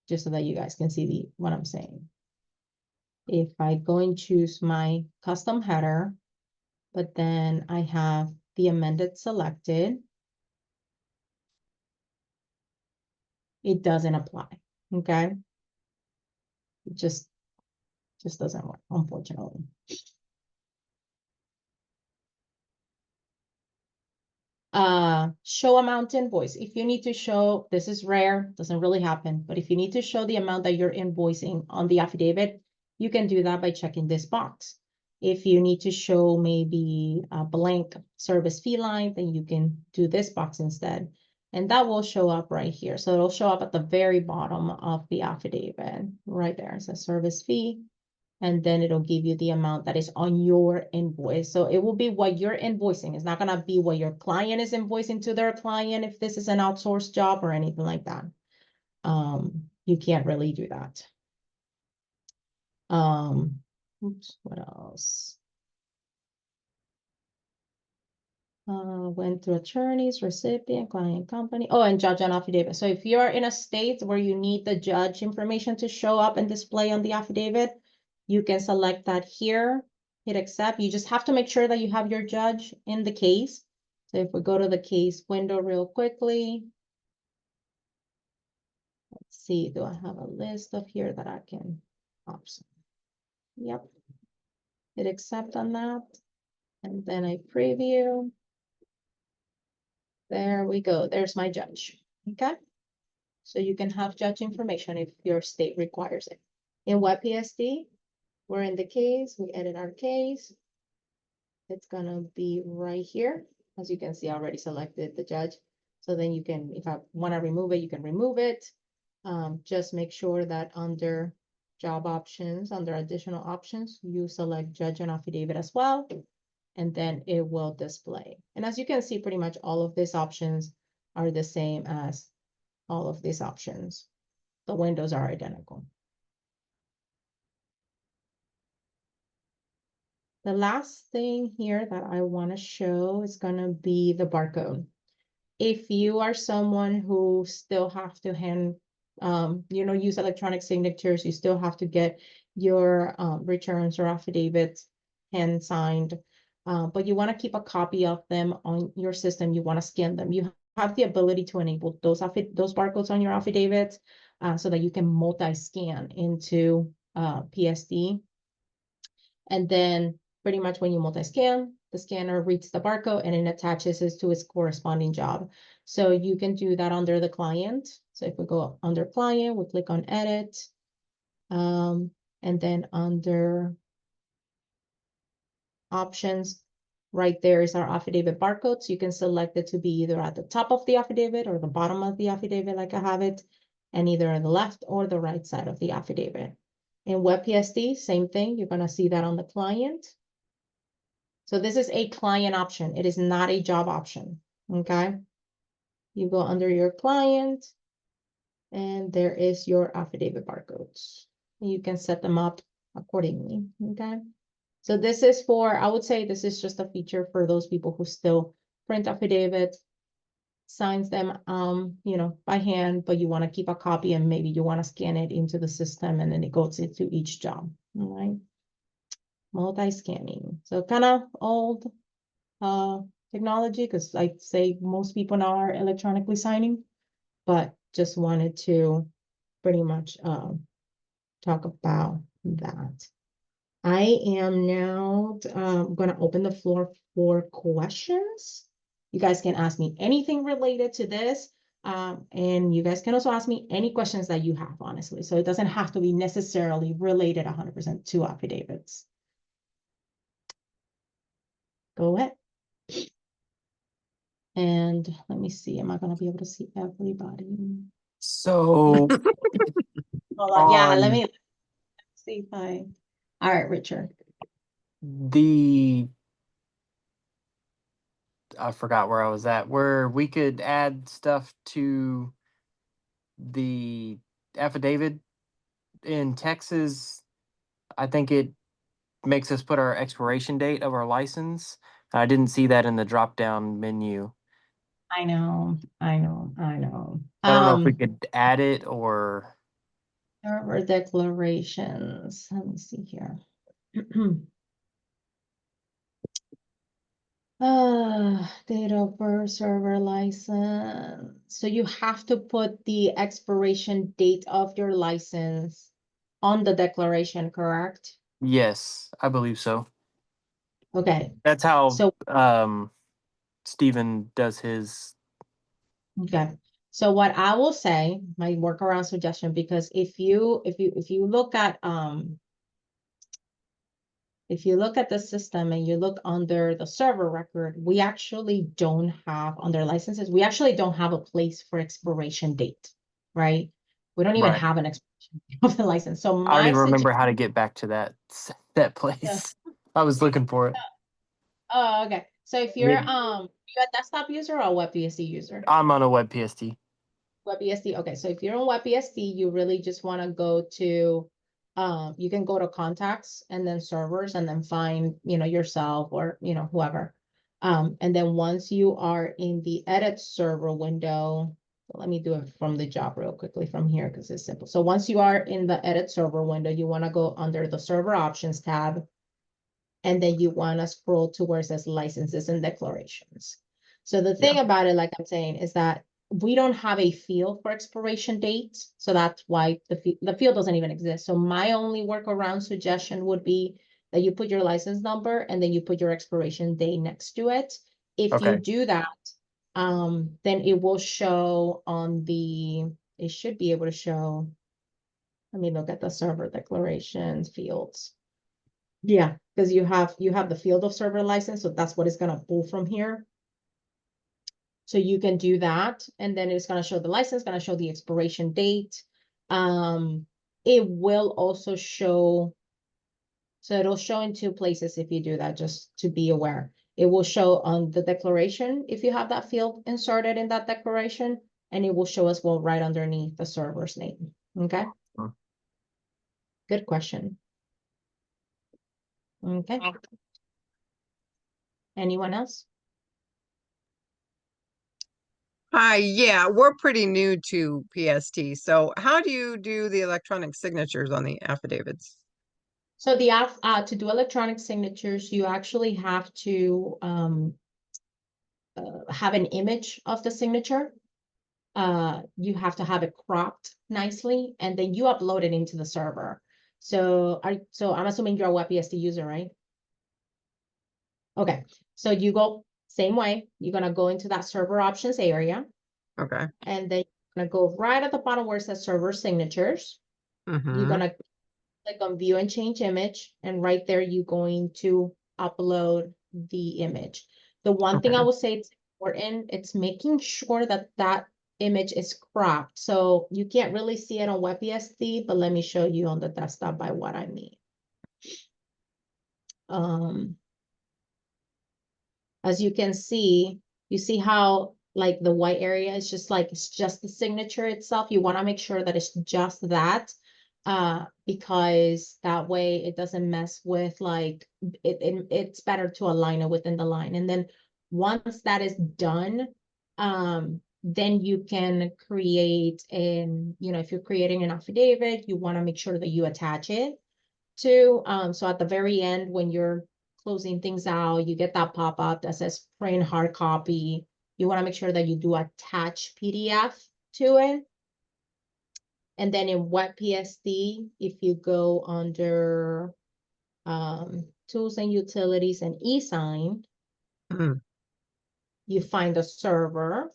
Speaker 1: just so that you guys can see what I'm saying. If I go and choose my custom header, but then I have the amended selected, it doesn't apply, okay? It just doesn't work, unfortunately. Show amount invoice. If you need to show, this is rare, doesn't really happen, but if you need to show the amount that you're invoicing on the affidavit, you can do that by checking this box. If you need to show maybe a blank service fee line, then you can do this box instead. And that will show up right here. So it'll show up at the very bottom of the affidavit, right there. It says service fee. And then it'll give you the amount that is on your invoice. So it will be what you're invoicing. It's not gonna be what your client is invoicing to their client if this is an outsourced job or anything like that. You can't really do that. Oops, what else? Went through attorneys, recipient, client, company. Oh, and judge and affidavit. So if you're in a state where you need the judge information to show up and display on the affidavit, you can select that here, hit accept. You just have to make sure that you have your judge in the case. So if we go to the case window real quickly, let's see, do I have a list of here that I can opt? Yep. Hit accept on that. And then I preview. There we go. There's my judge. Okay. So you can have judge information if your state requires it. In WebPSD, we're in the case, we edit our case. It's gonna be right here. As you can see, I already selected the judge. So then you can, if I wanna remove it, you can remove it. Just make sure that under job options, under additional options, you select judge and affidavit as well. And then it will display. And as you can see, pretty much all of these options are the same as all of these options. The windows are identical. The last thing here that I want to show is going to be the barcode. If you are someone who still have to use electronic signatures, you still have to get your returns or affidavits hand signed, but you want to keep a copy of them on your system, you want to scan them. You have the ability to enable those barcodes on your affidavits so that you can multi-scan into PSD. And then pretty much when you multi-scan, the scanner reads the barcode and it attaches it to its corresponding job. So you can do that under the client. So if we go under client, we click on edit. And then under options, right there is our affidavit barcode. So you can select it to be either at the top of the affidavit or the bottom of the affidavit like I have it, and either on the left or the right side of the affidavit. In WebPSD, same thing. You're going to see that on the client. So this is a client option. It is not a job option, okay? You go under your client, and there is your affidavit barcodes. You can set them up accordingly, okay? So this is for, I would say this is just a feature for those people who still print affidavits, signs them, by hand, but you want to keep a copy and maybe you want to scan it into the system and then it goes into each job, all right? Multi-scanning. So kind of old technology, because I'd say most people now are electronically signing, but just wanted to pretty much talk about that. I am now going to open the floor for questions. You guys can ask me anything related to this. And you guys can also ask me any questions that you have, honestly. So it doesn't have to be necessarily related 100% to affidavits. Go ahead. And let me see, am I going to be able to see everybody?
Speaker 3: So
Speaker 1: Hold on. Yeah, let
Speaker 3: on-
Speaker 1: me see if I All right, Richard.
Speaker 3: The I forgot where I was at, where we could add stuff to the affidavit in Texas. I think it makes us put our expiration date of our license. I didn't see that in the drop down menu.
Speaker 1: I know, I know, I know.
Speaker 3: I don't know if we could add it or.
Speaker 1: Server declarations. Let me see here. Date of birth, server license. So you have to put the expiration date of your license on the declaration, correct?
Speaker 3: Yes, I believe so.
Speaker 1: Okay,
Speaker 3: That's how
Speaker 1: so
Speaker 3: Stephen does his.
Speaker 1: okay. So what I will say, my workaround suggestion, because if you look at if you look at the system and you look under the server record, we actually don't have under licenses, we actually don't have a place for expiration date, right? We don't even
Speaker 3: Right.
Speaker 1: have an expiration date of the license. So
Speaker 3: I don't
Speaker 1: my
Speaker 3: even remember
Speaker 1: suggestion,
Speaker 3: how to get back to that place. I was looking for it.
Speaker 1: oh, okay. So if you're
Speaker 3: Maybe
Speaker 1: you're a desktop user or a WebPSC user?
Speaker 3: I'm on a WebPST.
Speaker 1: WebPSC. Okay, so if you're on WebPSC, you really just want to go to, you can go to contacts and then servers and then find, yourself or, whoever. And then once you are in the edit server window, let me do it from the job real quickly from here because it's simple. So once you are in the edit server window, you want to go under the server options tab, and then you want to scroll to where it says licenses and declarations. So the thing about it, like I'm saying, is that we don't have a field for expiration dates. So that's why the field doesn't even exist. So my only workaround suggestion would be that you put your license number and then you put your expiration date next to it. If you
Speaker 3: Okay.
Speaker 1: do that, then it will show on it should be able to show, let me look at the server declarations fields. Yeah, because you have the field of server license, so that's what it's gonna pull from here. So you can do that, and then it's gonna show the license, gonna show the expiration date. It will also show, so it'll show in two places if you do that, just to be aware. It will show on the declaration if you have that field inserted in that declaration, and it will show as well right underneath the server's name. Okay, good question. Okay, anyone else?
Speaker 4: Hi, yeah, we're pretty new to PST. So how do you do the electronic signatures on the affidavits?
Speaker 1: So to do electronic signatures, you actually have to have an image of the signature. You have to have it cropped nicely, and then you upload it into the server. So I'm assuming you're a WebPST user, right? Okay, so you go same way. You're gonna go into that server options area,
Speaker 4: Okay.
Speaker 1: and then you're gonna go right at the bottom where it says server signatures. You're
Speaker 4: Mm-hmm.
Speaker 1: gonna click on view and change image, and right there you're going to upload the image. The one thing I
Speaker 4: Okay.
Speaker 1: will say it's important, it's making sure that that image is cropped. So you can't really see it on WebPSD, but let me show you on the desktop by what I mean. As you can see, you see how like the white area is just like, it's just the signature itself. You want to make sure that it's just that, because that way it doesn't mess with like, it's better to align it within the line. And then once that is done, then you can create if you're creating an affidavit, you want to make sure that you attach it to, so at the very end, when you're closing things out, you get that pop-up that says print hard copy. You want to make sure that you do attach PDF to it. And then in WebPSD, if you go under tools and utilities and e-sign, you find a server.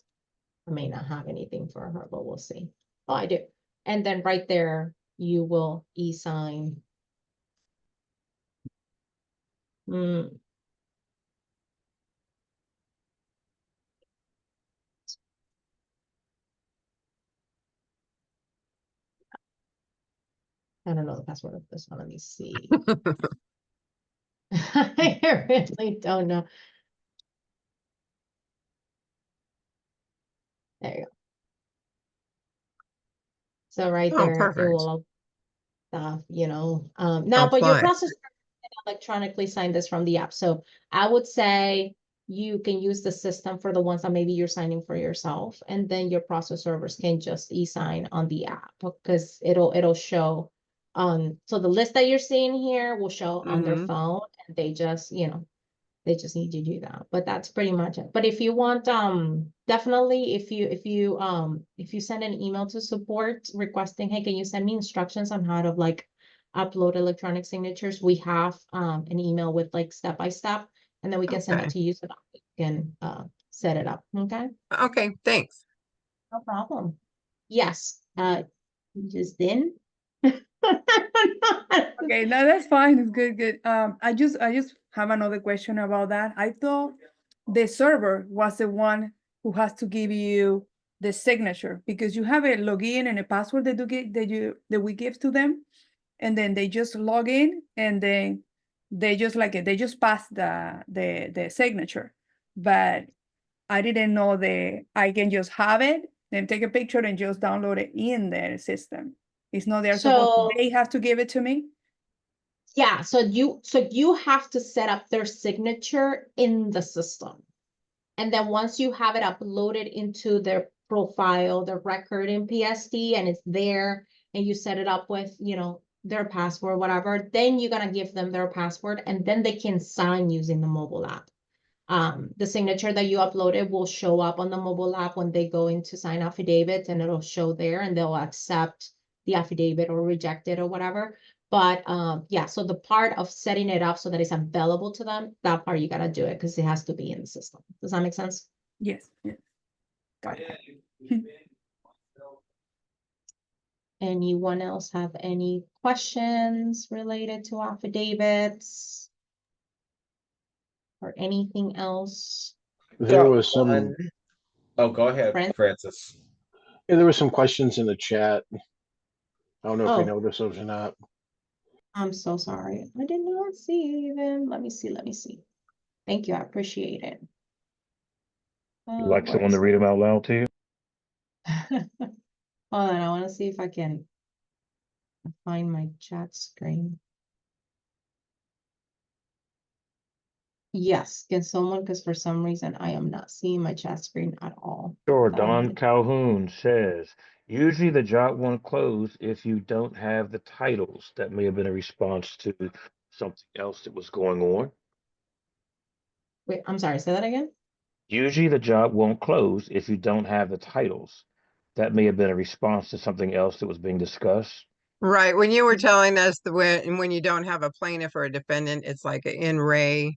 Speaker 1: I may not have anything for her, but we'll see. Oh, I do. And then right there, you will e-sign. I don't know the password of this one. Let me see. I really don't know. There you go. So right
Speaker 4: Oh,
Speaker 1: there, it
Speaker 4: perfect.
Speaker 1: will stuff, now, but your
Speaker 4: Apply.
Speaker 1: processor can electronically sign this from the app. So I would say you can use the system for the ones that maybe you're signing for yourself, and then your process servers can just e-sign on the app because it'll show so the list that you're seeing here will show on their
Speaker 4: Mhm.
Speaker 1: phone, and they just, they just need to do that, but that's pretty much it. But if you want, definitely if you send an email to support requesting, hey, can you send me instructions on how to like upload electronic signatures? We have an email with like step by step, and then we can send
Speaker 4: Okay.
Speaker 1: that to you so that you can set it up. Okay,
Speaker 4: Okay, thanks.
Speaker 1: no problem. Yes, you just didn't.
Speaker 5: Okay, no, that's fine. It's good, good. I just have another question about that. I thought the server was the one who has to give you the signature because you have a login and a password that we give to them, and then they just log in and then they just pass the signature. But I didn't know I can just have it, then take a picture and just download it in their system. It's not they're supposed
Speaker 1: So
Speaker 5: they have to give it to me.
Speaker 1: yeah, so you have to set up their signature in the system. And then once you have it uploaded into their profile, the record in PSD, and it's there, and you set it up with, their password, whatever, then you're gonna give them their password, and then they can sign using the mobile app. The signature that you uploaded will show up on the mobile app when they go in to sign affidavits, and it'll show there, and they'll accept the affidavit or reject it or whatever. But yeah, so the part of setting it up so that it's available to them, that part you gotta do it because it has to be in the system. Does that make sense?
Speaker 5: Yes, yes. Got it.
Speaker 1: Anyone else have any questions related to affidavits? Or anything else?
Speaker 6: There
Speaker 2: Got
Speaker 6: was some,
Speaker 2: one. Oh, go ahead,
Speaker 1: Friend?
Speaker 2: Francis.
Speaker 6: yeah, there were some questions in the chat. I don't know if you
Speaker 1: Oh.
Speaker 6: noticed those or not.
Speaker 1: I'm so sorry. I did not see them. Let me see. Thank you. I appreciate it.
Speaker 7: You like
Speaker 1: Where
Speaker 7: someone to
Speaker 1: is
Speaker 7: read them out loud to you?
Speaker 1: Hold on, I want to see if I can find my chat screen. Yes, can someone, because for some reason I am not seeing my chat screen at all.
Speaker 7: Sure.
Speaker 1: I don't
Speaker 7: Don
Speaker 1: know.
Speaker 7: Calhoun says, usually the job won't close if you don't have the titles. That may have been a response to something else that was going on.
Speaker 1: Wait, I'm sorry, say that again.
Speaker 7: Usually the job won't close if you don't have the titles. That may have been a response to something else that was being discussed.
Speaker 4: Right, when you were telling us when you don't have a plaintiff or a defendant, it's like an in re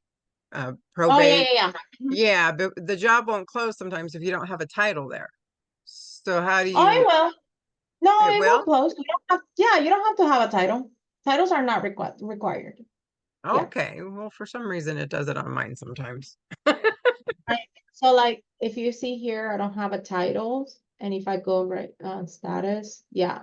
Speaker 1: Oh,
Speaker 4: probate.
Speaker 1: yeah. Mhm.
Speaker 4: Yeah, but the job won't close sometimes if you don't have a title there. So how do
Speaker 1: Oh, it
Speaker 4: you,
Speaker 1: will. No,
Speaker 4: it
Speaker 1: it will
Speaker 4: will?
Speaker 1: close. You don't have, yeah, you don't have to have a title. Titles are not required. Yeah.
Speaker 4: Okay, well, for some reason it does it on mine sometimes.
Speaker 1: Right. So like if you see here, I don't have a title, and if I go right on status, yeah.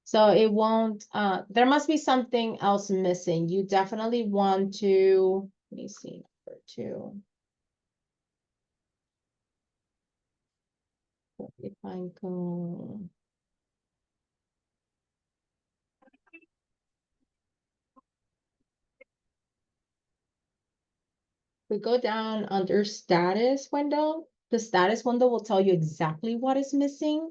Speaker 1: So it won't, there must be something else missing. You definitely want to, let me see, number 2. If I go. We go down under status window, the status window will tell you exactly what is missing.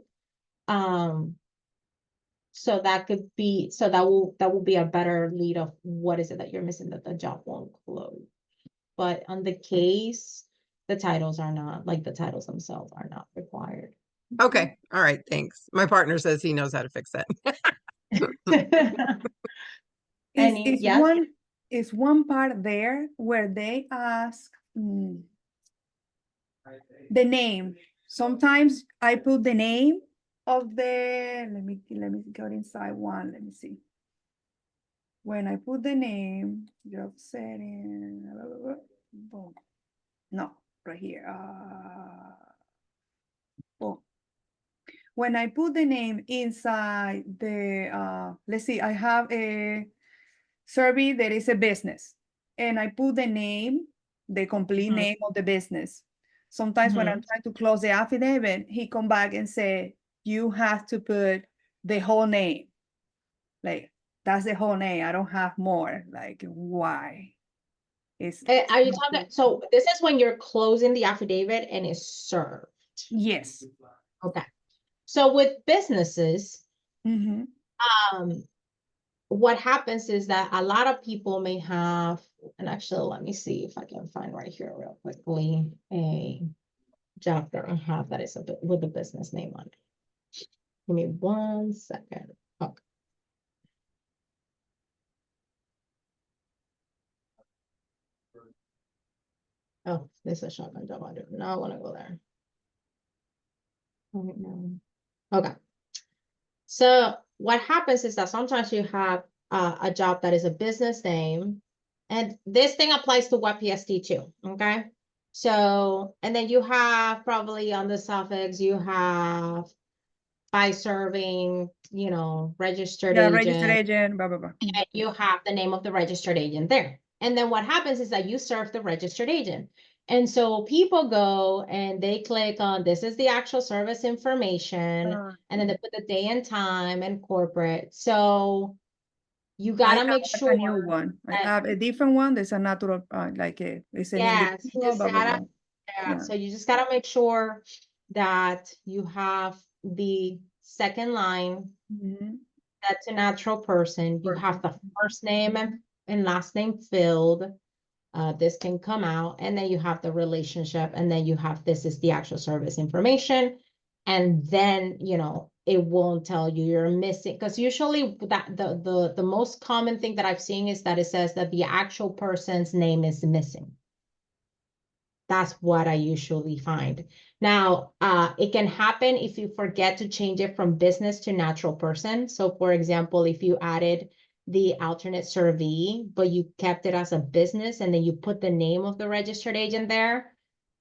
Speaker 1: So that could be, so that will be a better lead of what is it that you're missing that the job won't close. But on the case, the titles are not, like the titles themselves are not required.
Speaker 4: Okay, all right, thanks. My partner says he knows how to fix that.
Speaker 1: Any, yes?
Speaker 5: Is one part there where they ask the name. Sometimes I put the name of the, let me go inside one, let me see. When I put the name, job setting, boom. No, right here. Boom. when I put the name inside the, let's see, I have a survey that is a business, and I put the name, the complete
Speaker 1: Mhm.
Speaker 5: name of the business. Sometimes when I'm trying to close the affidavit, he come back and say, you have to put the whole name. Like, that's the whole name. I don't have more. Like, why? It's
Speaker 1: Are you talking, so this is when you're closing the affidavit and it's served.
Speaker 5: yes.
Speaker 1: Okay. So with businesses,
Speaker 5: Mhm.
Speaker 1: what happens is that a lot of people may have, and actually, let me see if I can find right here real quickly, a job that I have that is a bit with the business name on it. Give me 1 second. Okay. Oh, this is a shotgun job. I do not want to go there. Right now. Okay. So what happens is that sometimes you have a job that is a business name, and this thing applies to WebPST too, okay? So, and then you have probably on the suffix, you have by serving, registered
Speaker 5: Yeah, registered
Speaker 1: agent,
Speaker 5: agent, blah, blah, blah.
Speaker 1: and you have the name of the registered agent there. And then what happens is that you serve the registered agent. And so people go and they click on, this is the actual service information, and then they put the day and time and corporate. So you
Speaker 5: I
Speaker 1: gotta
Speaker 5: have
Speaker 1: make
Speaker 5: like
Speaker 1: sure
Speaker 5: a new one. I
Speaker 1: that,
Speaker 5: have a different one. There's a natural, it's an
Speaker 1: yes, you
Speaker 5: individual,
Speaker 1: just
Speaker 5: blah, blah,
Speaker 1: gotta,
Speaker 5: blah.
Speaker 1: yeah, so you just gotta make sure that you have the second line,
Speaker 5: Mhm.
Speaker 1: that's a natural person. You have the first name and last name filled. This can come out, and then you have the relationship, and then you have, this is the actual service information. And then, it won't tell you you're missing, because usually that the most common thing that I've seen is that it says that the actual person's name is missing. That's what I usually find. Now, it can happen if you forget to change it from business to natural person. So for example, if you added the alternate survey, but you kept it as a business, and then you put the name of the registered agent there,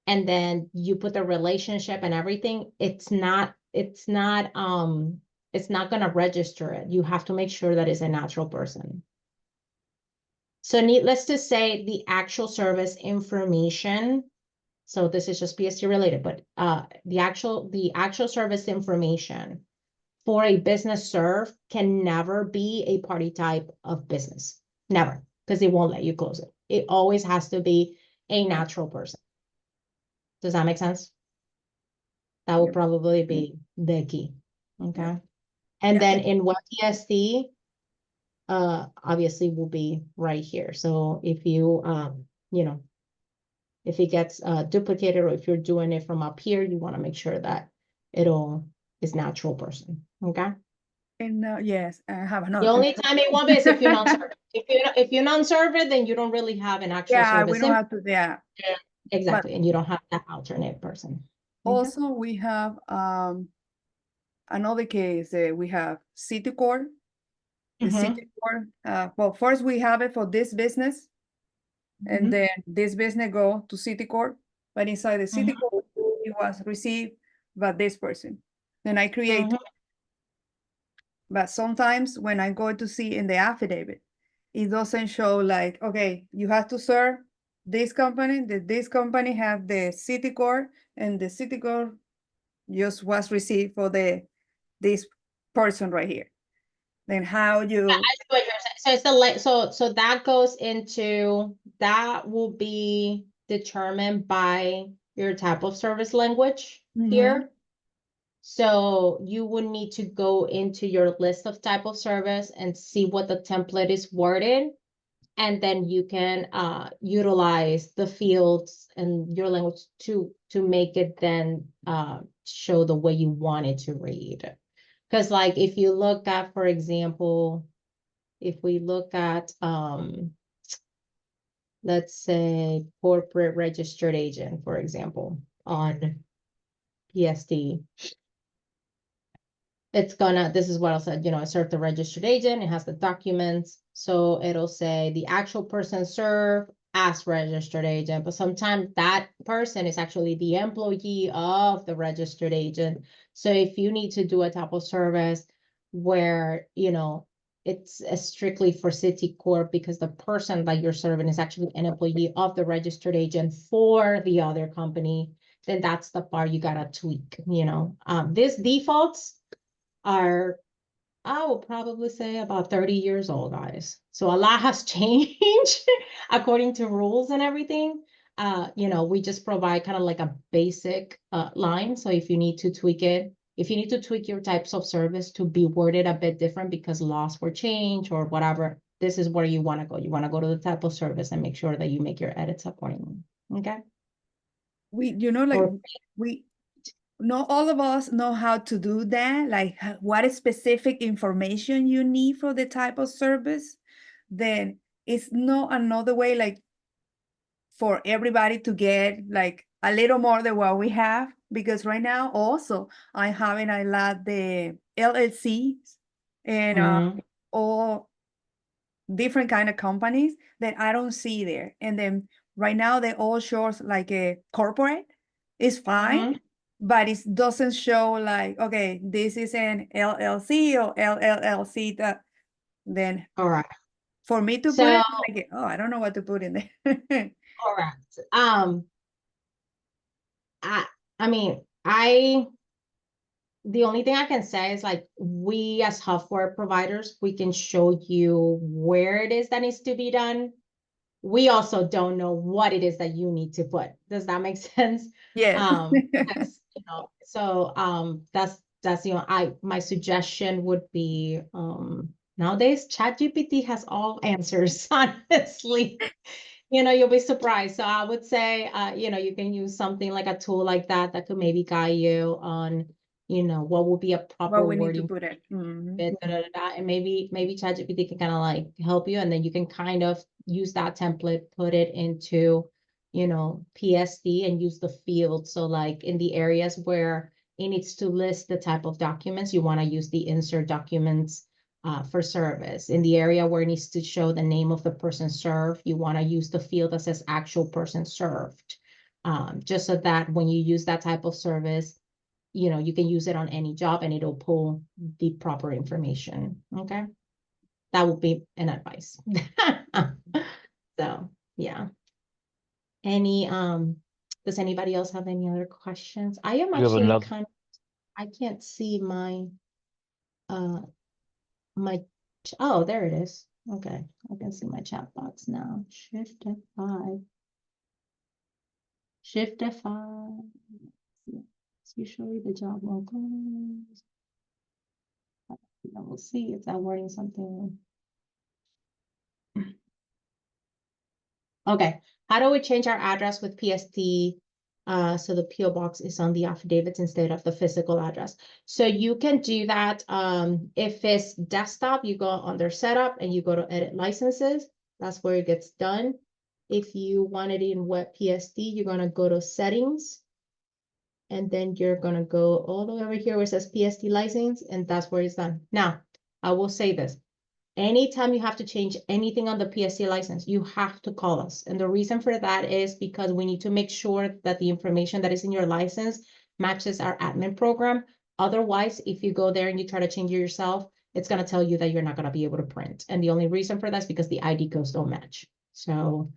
Speaker 1: and then you put the relationship and everything, it's not gonna register it. You have to make sure that it's a natural person. So needless to say, the actual service information, so this is just PST related, but the actual service information for a business serve can never be a party type of business. Never, because it won't let you close it. It always has to be a natural person. Does that make sense? That will
Speaker 5: Yep.
Speaker 1: probably be the key. Okay. And
Speaker 5: Yeah.
Speaker 1: then in WebPST, obviously will be right here. So if you if it gets duplicated, or if you're doing it from up here, you want to make sure that it all is natural person. Okay.
Speaker 5: And yes, I have
Speaker 1: The
Speaker 5: another.
Speaker 1: only time it won't be is if you non-serve. If you non-serve it, then you don't really have an actual
Speaker 5: Yeah, we
Speaker 1: service.
Speaker 5: don't have to, yeah.
Speaker 1: Exactly, and you don't have that alternate person. Okay.
Speaker 5: Also, we have another case. We have city court. The
Speaker 1: Mhm.
Speaker 5: city court. Well, first we have it for this business, and
Speaker 1: Mhm.
Speaker 5: then this business go to city court. But inside the city court, it was received by this person. Then I create.
Speaker 1: Mhm.
Speaker 5: But sometimes when I go to see in the affidavit, it doesn't show like, okay, you have to serve this company, that this company have the city court, and the city court just was received for this person right here. Then how
Speaker 1: I
Speaker 5: you,
Speaker 1: see what you're saying. So it's so that goes into, that will be determined by your type of service language here. So you would need to go into your list of type of service and see what the template is worded. And then you can utilize the fields and your language to make it then show the way you want it to read. Because like if you look at, for example, if we look at let's say corporate registered agent, for example, on PSD, it's gonna, this is what I said, I serve the registered agent, it has the documents. So it'll say the actual person served as registered agent, but sometimes that person is actually the employee of the registered agent. So if you need to do a type of service where, it's strictly for City Corp because the person that you're serving is actually an employee of the registered agent for the other company, then that's the part you gotta tweak, These defaults are, I will probably say, about 30 years old, guys. So a lot has changed according to rules and everything. We just provide kind of like a basic line. So if you need to tweak it, if you need to tweak your types of service to be worded a bit different because laws were changed or whatever, this is where you want to go. You want to go to the type of service and make sure that you make your edits accordingly. Okay.
Speaker 5: We, like
Speaker 1: Or-
Speaker 5: we, not all of us know how to do that, like what is specific information you need for the type of service. Then it's not another way, like for everybody to get like a little more than what we have, because right now also I having a lot the LLCs and
Speaker 1: Mhm.
Speaker 5: all different kind of companies that I don't see there. And then right now they all shows like a corporate is fine,
Speaker 1: Mhm.
Speaker 5: but it doesn't show like, okay, this is an LLC or LLC that then
Speaker 1: All right.
Speaker 5: for me to put
Speaker 1: So,
Speaker 5: it, like, oh, I don't know what to put in there.
Speaker 1: correct. I mean, the only thing I can say is like we as software providers, we can show you where it is that needs to be done. We also don't know what it is that you need to put. Does that make sense?
Speaker 5: Yes.
Speaker 1: That's my suggestion would be nowadays ChatGPT has all answers, honestly. You'll be surprised. So I would say, you can use something like a tool like that that could maybe guide you on, what would be a proper
Speaker 5: What we need to
Speaker 1: wording
Speaker 5: put it. Mhm.
Speaker 1: bit, and maybe ChatGPT can kind of like help you, and then you can kind of use that template, put it into, PSD and use the field. So like in the areas where it needs to list the type of documents, you want to use the insert documents for service. In the area where it needs to show the name of the person served, you want to use the field that says actual person served. Just so that when you use that type of service, you can use it on any job and it'll pull the proper information. Okay. That would be an advice. So yeah. Does anybody else have any other questions? I am
Speaker 7: You have
Speaker 1: actually
Speaker 7: another,
Speaker 1: I can't see uh, my, oh, there it is. Okay. I can see my chat box now. Shift F5. Shift F5. It's usually the job won't close. We'll see if that wording something. Okay, how do we change our address with PST? So the PO box is on the affidavits instead of the physical address. So you can do that. If it's desktop, you go under setup and you go to edit licenses. That's where it gets done. If you want it in web PST, you're gonna go to settings. And then you're gonna go all the way over here where it says PST license, and that's where it's done. Now, I will say this. Anytime you have to change anything on the PSC license, you have to call us. And the reason for that is because we need to make sure that the information that is in your license matches our admin program. Otherwise, if you go there and you try to change it yourself, it's going to tell you that you're not going to be able to print. And the only reason for that is because the ID codes don't match. So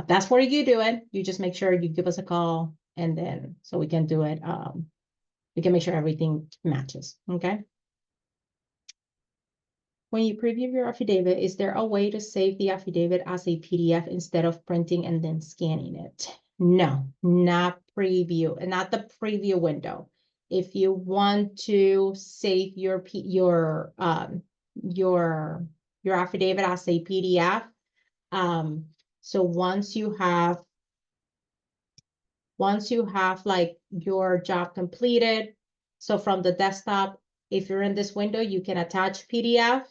Speaker 1: that's where you do it. You just make sure you give us a call and then so we can do it. We can make sure everything matches. Okay. When you preview your affidavit, is there a way to save the affidavit as a PDF instead of printing and then scanning it? No, not preview, and not the preview window. If you want to save your affidavit as a PDF, so once you have like your job completed, so from the desktop, if you're in this window, you can attach PDF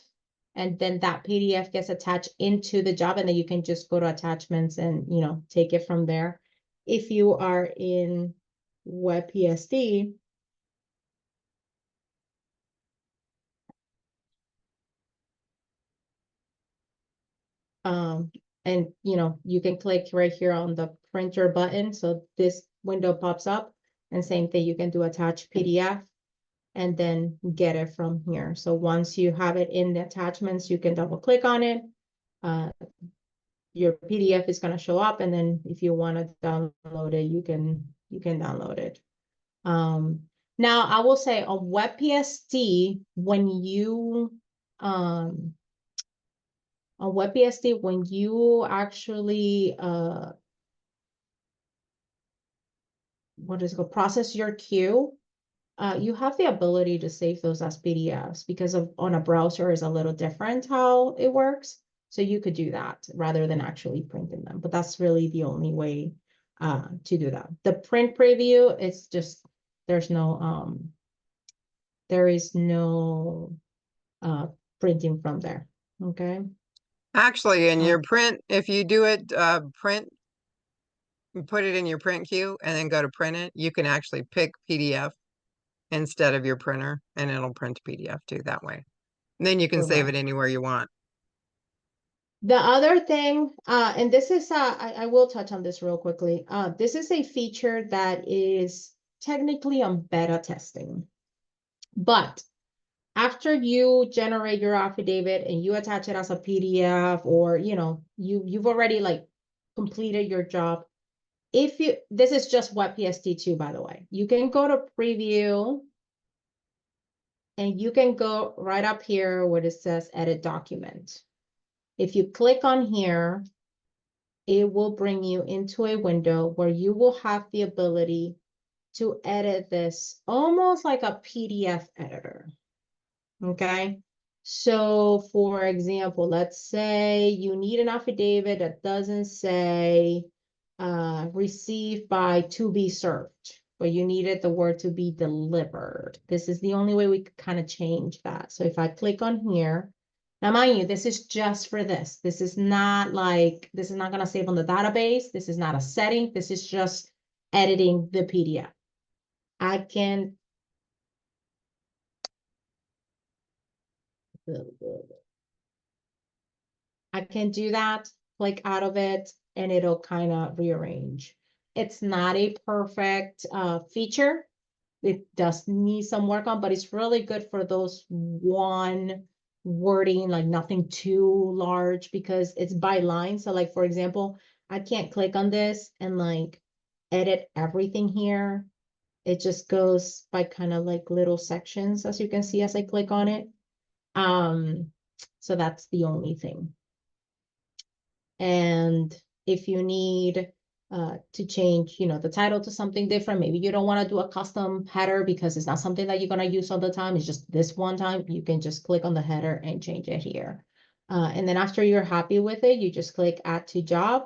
Speaker 1: and then that PDF gets attached into the job and then you can just go to attachments and, take it from there. If you are in WebPSD, and you can click right here on the printer button. So this window pops up, and same thing, you can do attach PDF and then get it from here. So once you have it in the attachments, you can double click on it. Your PDF is going to show up, and then if you want to download it, you can download it. Now I will say on WebPST, when you on WebPST, when you actually what is it called, process your queue, you have the ability to save those as PDFs, because on a browser is a little different how it works. So you could do that rather than actually printing them, but that's really the only way to do that. The print preview, it's just, there is no printing from there. Okay.
Speaker 4: Actually, in
Speaker 1: Uh,
Speaker 4: your print, if you do it, print, put it in your print queue and then go to print it, you can actually pick PDF instead of your printer, and it'll print PDF too that way. And then you can save it
Speaker 1: Correct.
Speaker 4: anywhere you want.
Speaker 1: The other thing, and this is, I will touch on this real quickly. This is a feature that is technically on beta testing, but after you generate your affidavit and you attach it as a PDF, or you've already like completed your job. This is just WebPST2, by the way. You can go to preview, and you can go right up here where it says edit document. If you click on here, it will bring you into a window where you will have the ability to edit this almost like a PDF editor. Okay. So for example, let's say you need an affidavit that doesn't say received by to be served, but you needed the word to be delivered. This is the only way we could kind of change that. So if I click on here, now mind you, this is just for this. This is not going to save on the database. This is not a setting. This is just editing the PDF. I can do that, click out of it, and it'll kind of rearrange. It's not a perfect feature. It does need some work on, but it's really good for those one wording, like nothing too large, because it's by line. So like, for example, I can't click on this and like edit everything here. It just goes by kind of like little sections, as you can see as I click on it. So that's the only thing. And if you need to change, the title to something different, maybe you don't want to do a custom header because it's not something that you're going to use all the time. It's just this one time, you can just click on the header and change it here. And then after you're happy with it, you just click add to job.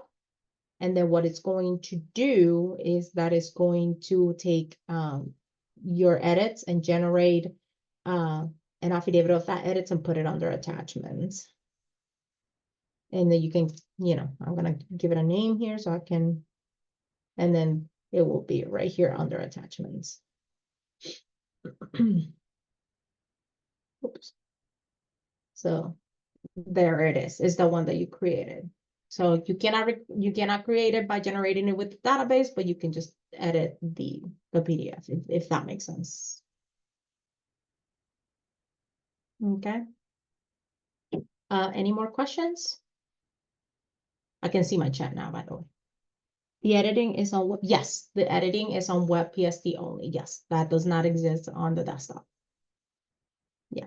Speaker 1: And then what it's going to do is that it's going to take your edits and generate an affidavit of that edits and put it under attachments. And then you can, I'm going to give it a name here so I can, and then it will be right here under attachments. Oops. So there it is the one that you created. So you cannot create it by generating it with the database, but you can just edit the PDF if that makes sense. Okay. Any more questions? I can see my chat now, by the way. The editing is on yes, the editing is on WebPST only. Yes, that does not exist on the desktop. Yeah.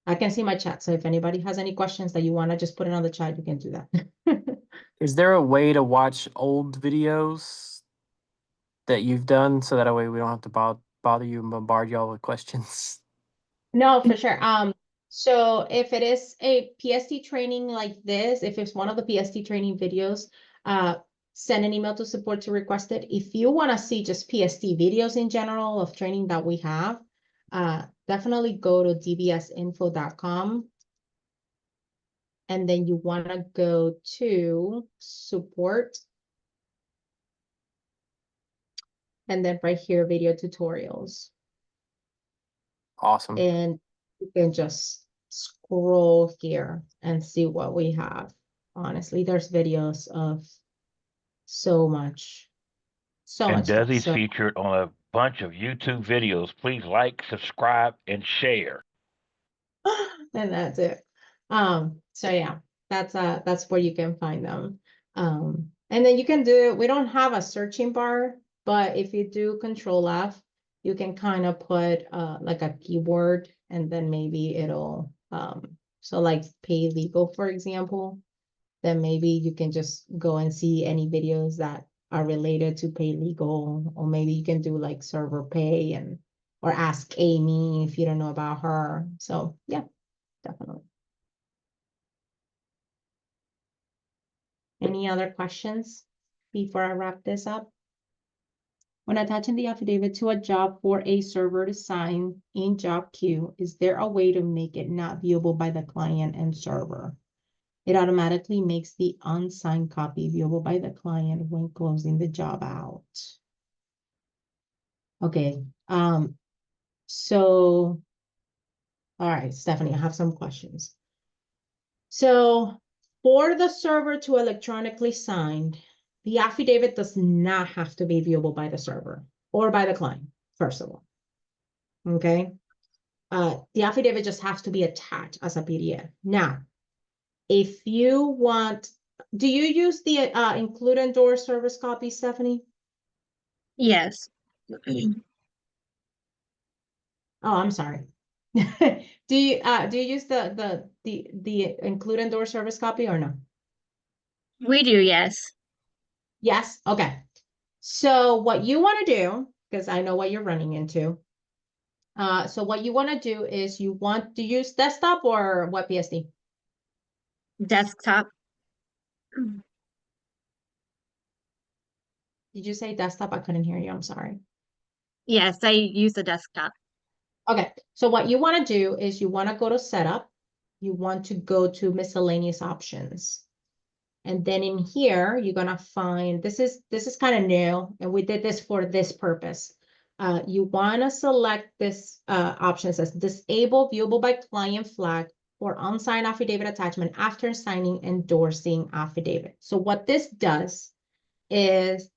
Speaker 1: I can see my chat. So if anybody has any questions that you want to just put it on the chat, you can do that.
Speaker 3: Is there a way to watch old videos that you've done so that way we don't have to bother you and bombard y'all with questions?
Speaker 1: No, for sure. So if it is a PST training like this, if it's one of the PST training videos, send an email to support to request it. If you want to see just PST videos in general of training that we have, definitely go to dbsinfo.com. And then you want to go to support. And then right here, video tutorials.
Speaker 3: Awesome.
Speaker 1: And you can just scroll here and see what we have. Honestly, there's videos of so much
Speaker 7: And
Speaker 1: stuff.
Speaker 7: Desi's
Speaker 1: So
Speaker 7: featured on a bunch of YouTube videos. Please like, subscribe, and share.
Speaker 1: and that's it. So yeah, that's where you can find them. And then you can do, we don't have a searching bar, but if you do Control F, you can kind of put like a keyword, and then maybe it'll so like pay legal, for example, then maybe you can just go and see any videos that are related to pay legal, or maybe you can do like server pay and or ask Amy if you don't know about her. So yeah, definitely. Any other questions before I wrap this up? When attaching the affidavit to a job for a server to sign in job queue, is there a way to make it not viewable by the client and server? It automatically makes the unsigned copy viewable by the client when closing the job out. Okay, so, all right, Stephanie, I have some questions. So for the server to electronically sign, the affidavit does not have to be viewable by the server or by the client, first of all. Okay. The affidavit just has to be attached as a PDF. Now, if you want, do you use the include endorse service copy, Stephanie?
Speaker 8: Yes.
Speaker 1: Oh, I'm sorry. Do you use the include endorse service copy or no?
Speaker 8: We do, yes.
Speaker 1: Yes. Okay. So what you want to do, because I know what you're running into. So what you want to do is you want to use desktop or WebPSD?
Speaker 8: Desktop.
Speaker 1: Did you say desktop? I couldn't hear you. I'm sorry.
Speaker 8: Yes, I use the desktop.
Speaker 1: Okay. So what you want to do is you want to go to setup. You want to go to miscellaneous options. And then in here, you're gonna find, this is kind of new, and we did this for this purpose. You wanna select this option says disable viewable by client flag for unsigned affidavit attachment after signing endorsing affidavit. So what this does is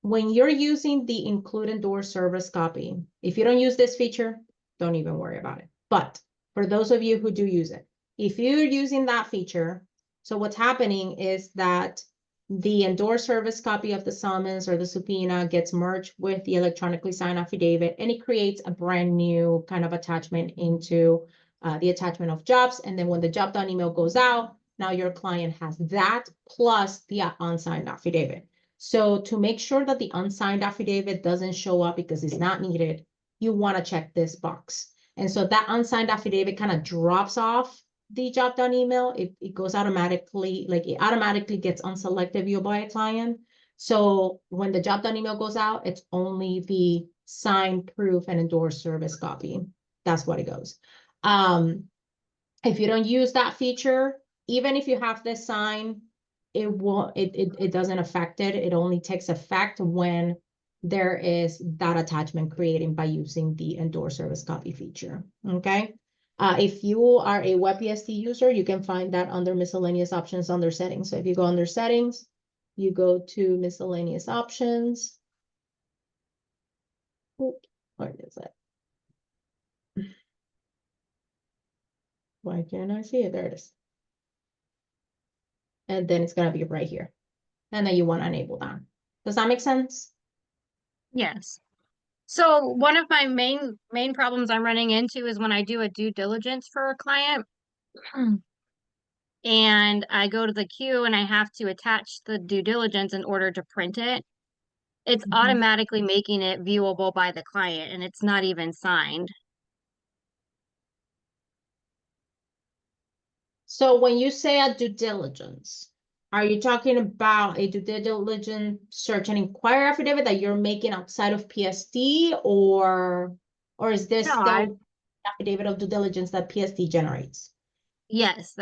Speaker 1: when you're using the include endorse service copy, if you don't use this feature, don't even worry about it. But for those of you who do use it, if you're using that feature, so what's happening is that the endorsed service copy of the summons or the subpoena gets merged with the electronically signed affidavit, and it creates a brand new kind of attachment into the attachment of jobs. And then when the job done email goes out, now your client has that plus the unsigned affidavit. So to make sure that the unsigned affidavit doesn't show up because it's not needed, you want to check this box. And so that unsigned affidavit kind of drops off the job done email. It goes automatically, like it automatically gets unselected view by a client. So when the job done email goes out, it's only the signed proof and endorsed service copy. That's what it goes. If you don't use that feature, even if you have this sign, it doesn't affect it. It only takes effect when there is that attachment created by using the endorse service copy feature. Okay. If you are a WebPST user, you can find that under miscellaneous options under settings. So if you go under settings, you go to miscellaneous options. Where is it? Why can't I see it? There it is. And then it's going to be right here. And then you want to enable that. Does that make sense?
Speaker 8: Yes. So one of my main problems I'm running into is when I do a due diligence for a client and I go to the queue and I have to attach the due diligence in order to print it. It's automatically making it viewable by the client and it's not even signed.
Speaker 1: So when you say a due diligence, are you talking about a due diligence search and inquiry affidavit that you're making outside of PSD, or is this
Speaker 8: No,
Speaker 1: the affidavit of due diligence that PSD generates?
Speaker 8: yes,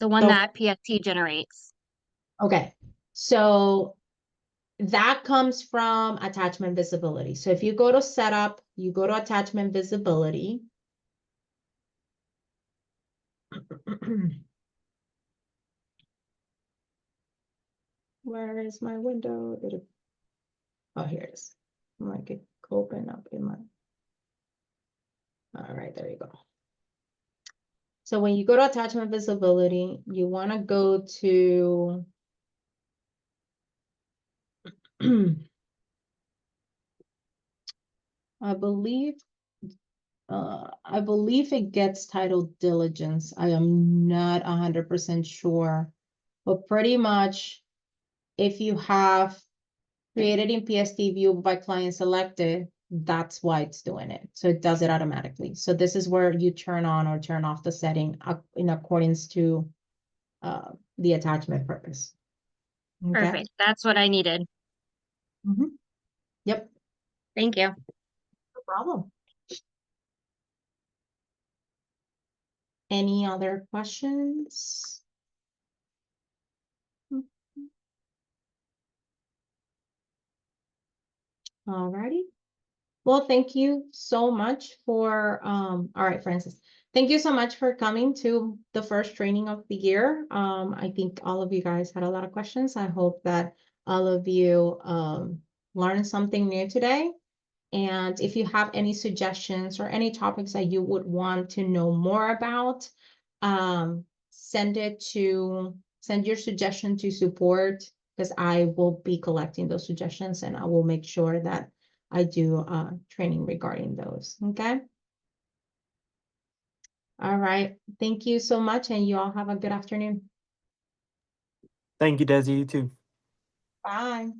Speaker 8: the one
Speaker 1: So,
Speaker 8: that PFT generates.
Speaker 1: okay, so that comes from attachment visibility. So if you go to setup, you go to attachment visibility. Where is my window? Oh, here it is. I'm like it open up in my. All right, there you go. So when you go to attachment visibility, you want to go to I believe it gets titled diligence. I am not 100% sure, but pretty much if you have created in PSD view by client selected, that's why it's doing it. So it does it automatically. So this is where you turn on or turn off the setting in accordance to the attachment purpose. Okay.
Speaker 8: Perfect. That's what I needed.
Speaker 1: Mhm. Yep,
Speaker 8: Thank you.
Speaker 1: no problem. Any other questions? Alrighty. Well, thank you so much for, all right, Francis. Thank you so much for coming to the first training of the year. I think all of you guys had a lot of questions. I hope that all of you learned something new today. And if you have any suggestions or any topics that you would want to know more about, send your suggestion to support, because I will be collecting those suggestions and I will make sure that I do training regarding those. Okay. All right. Thank you so much, and you all have a good afternoon.
Speaker 3: Thank you, Desi, you too.
Speaker 1: Bye.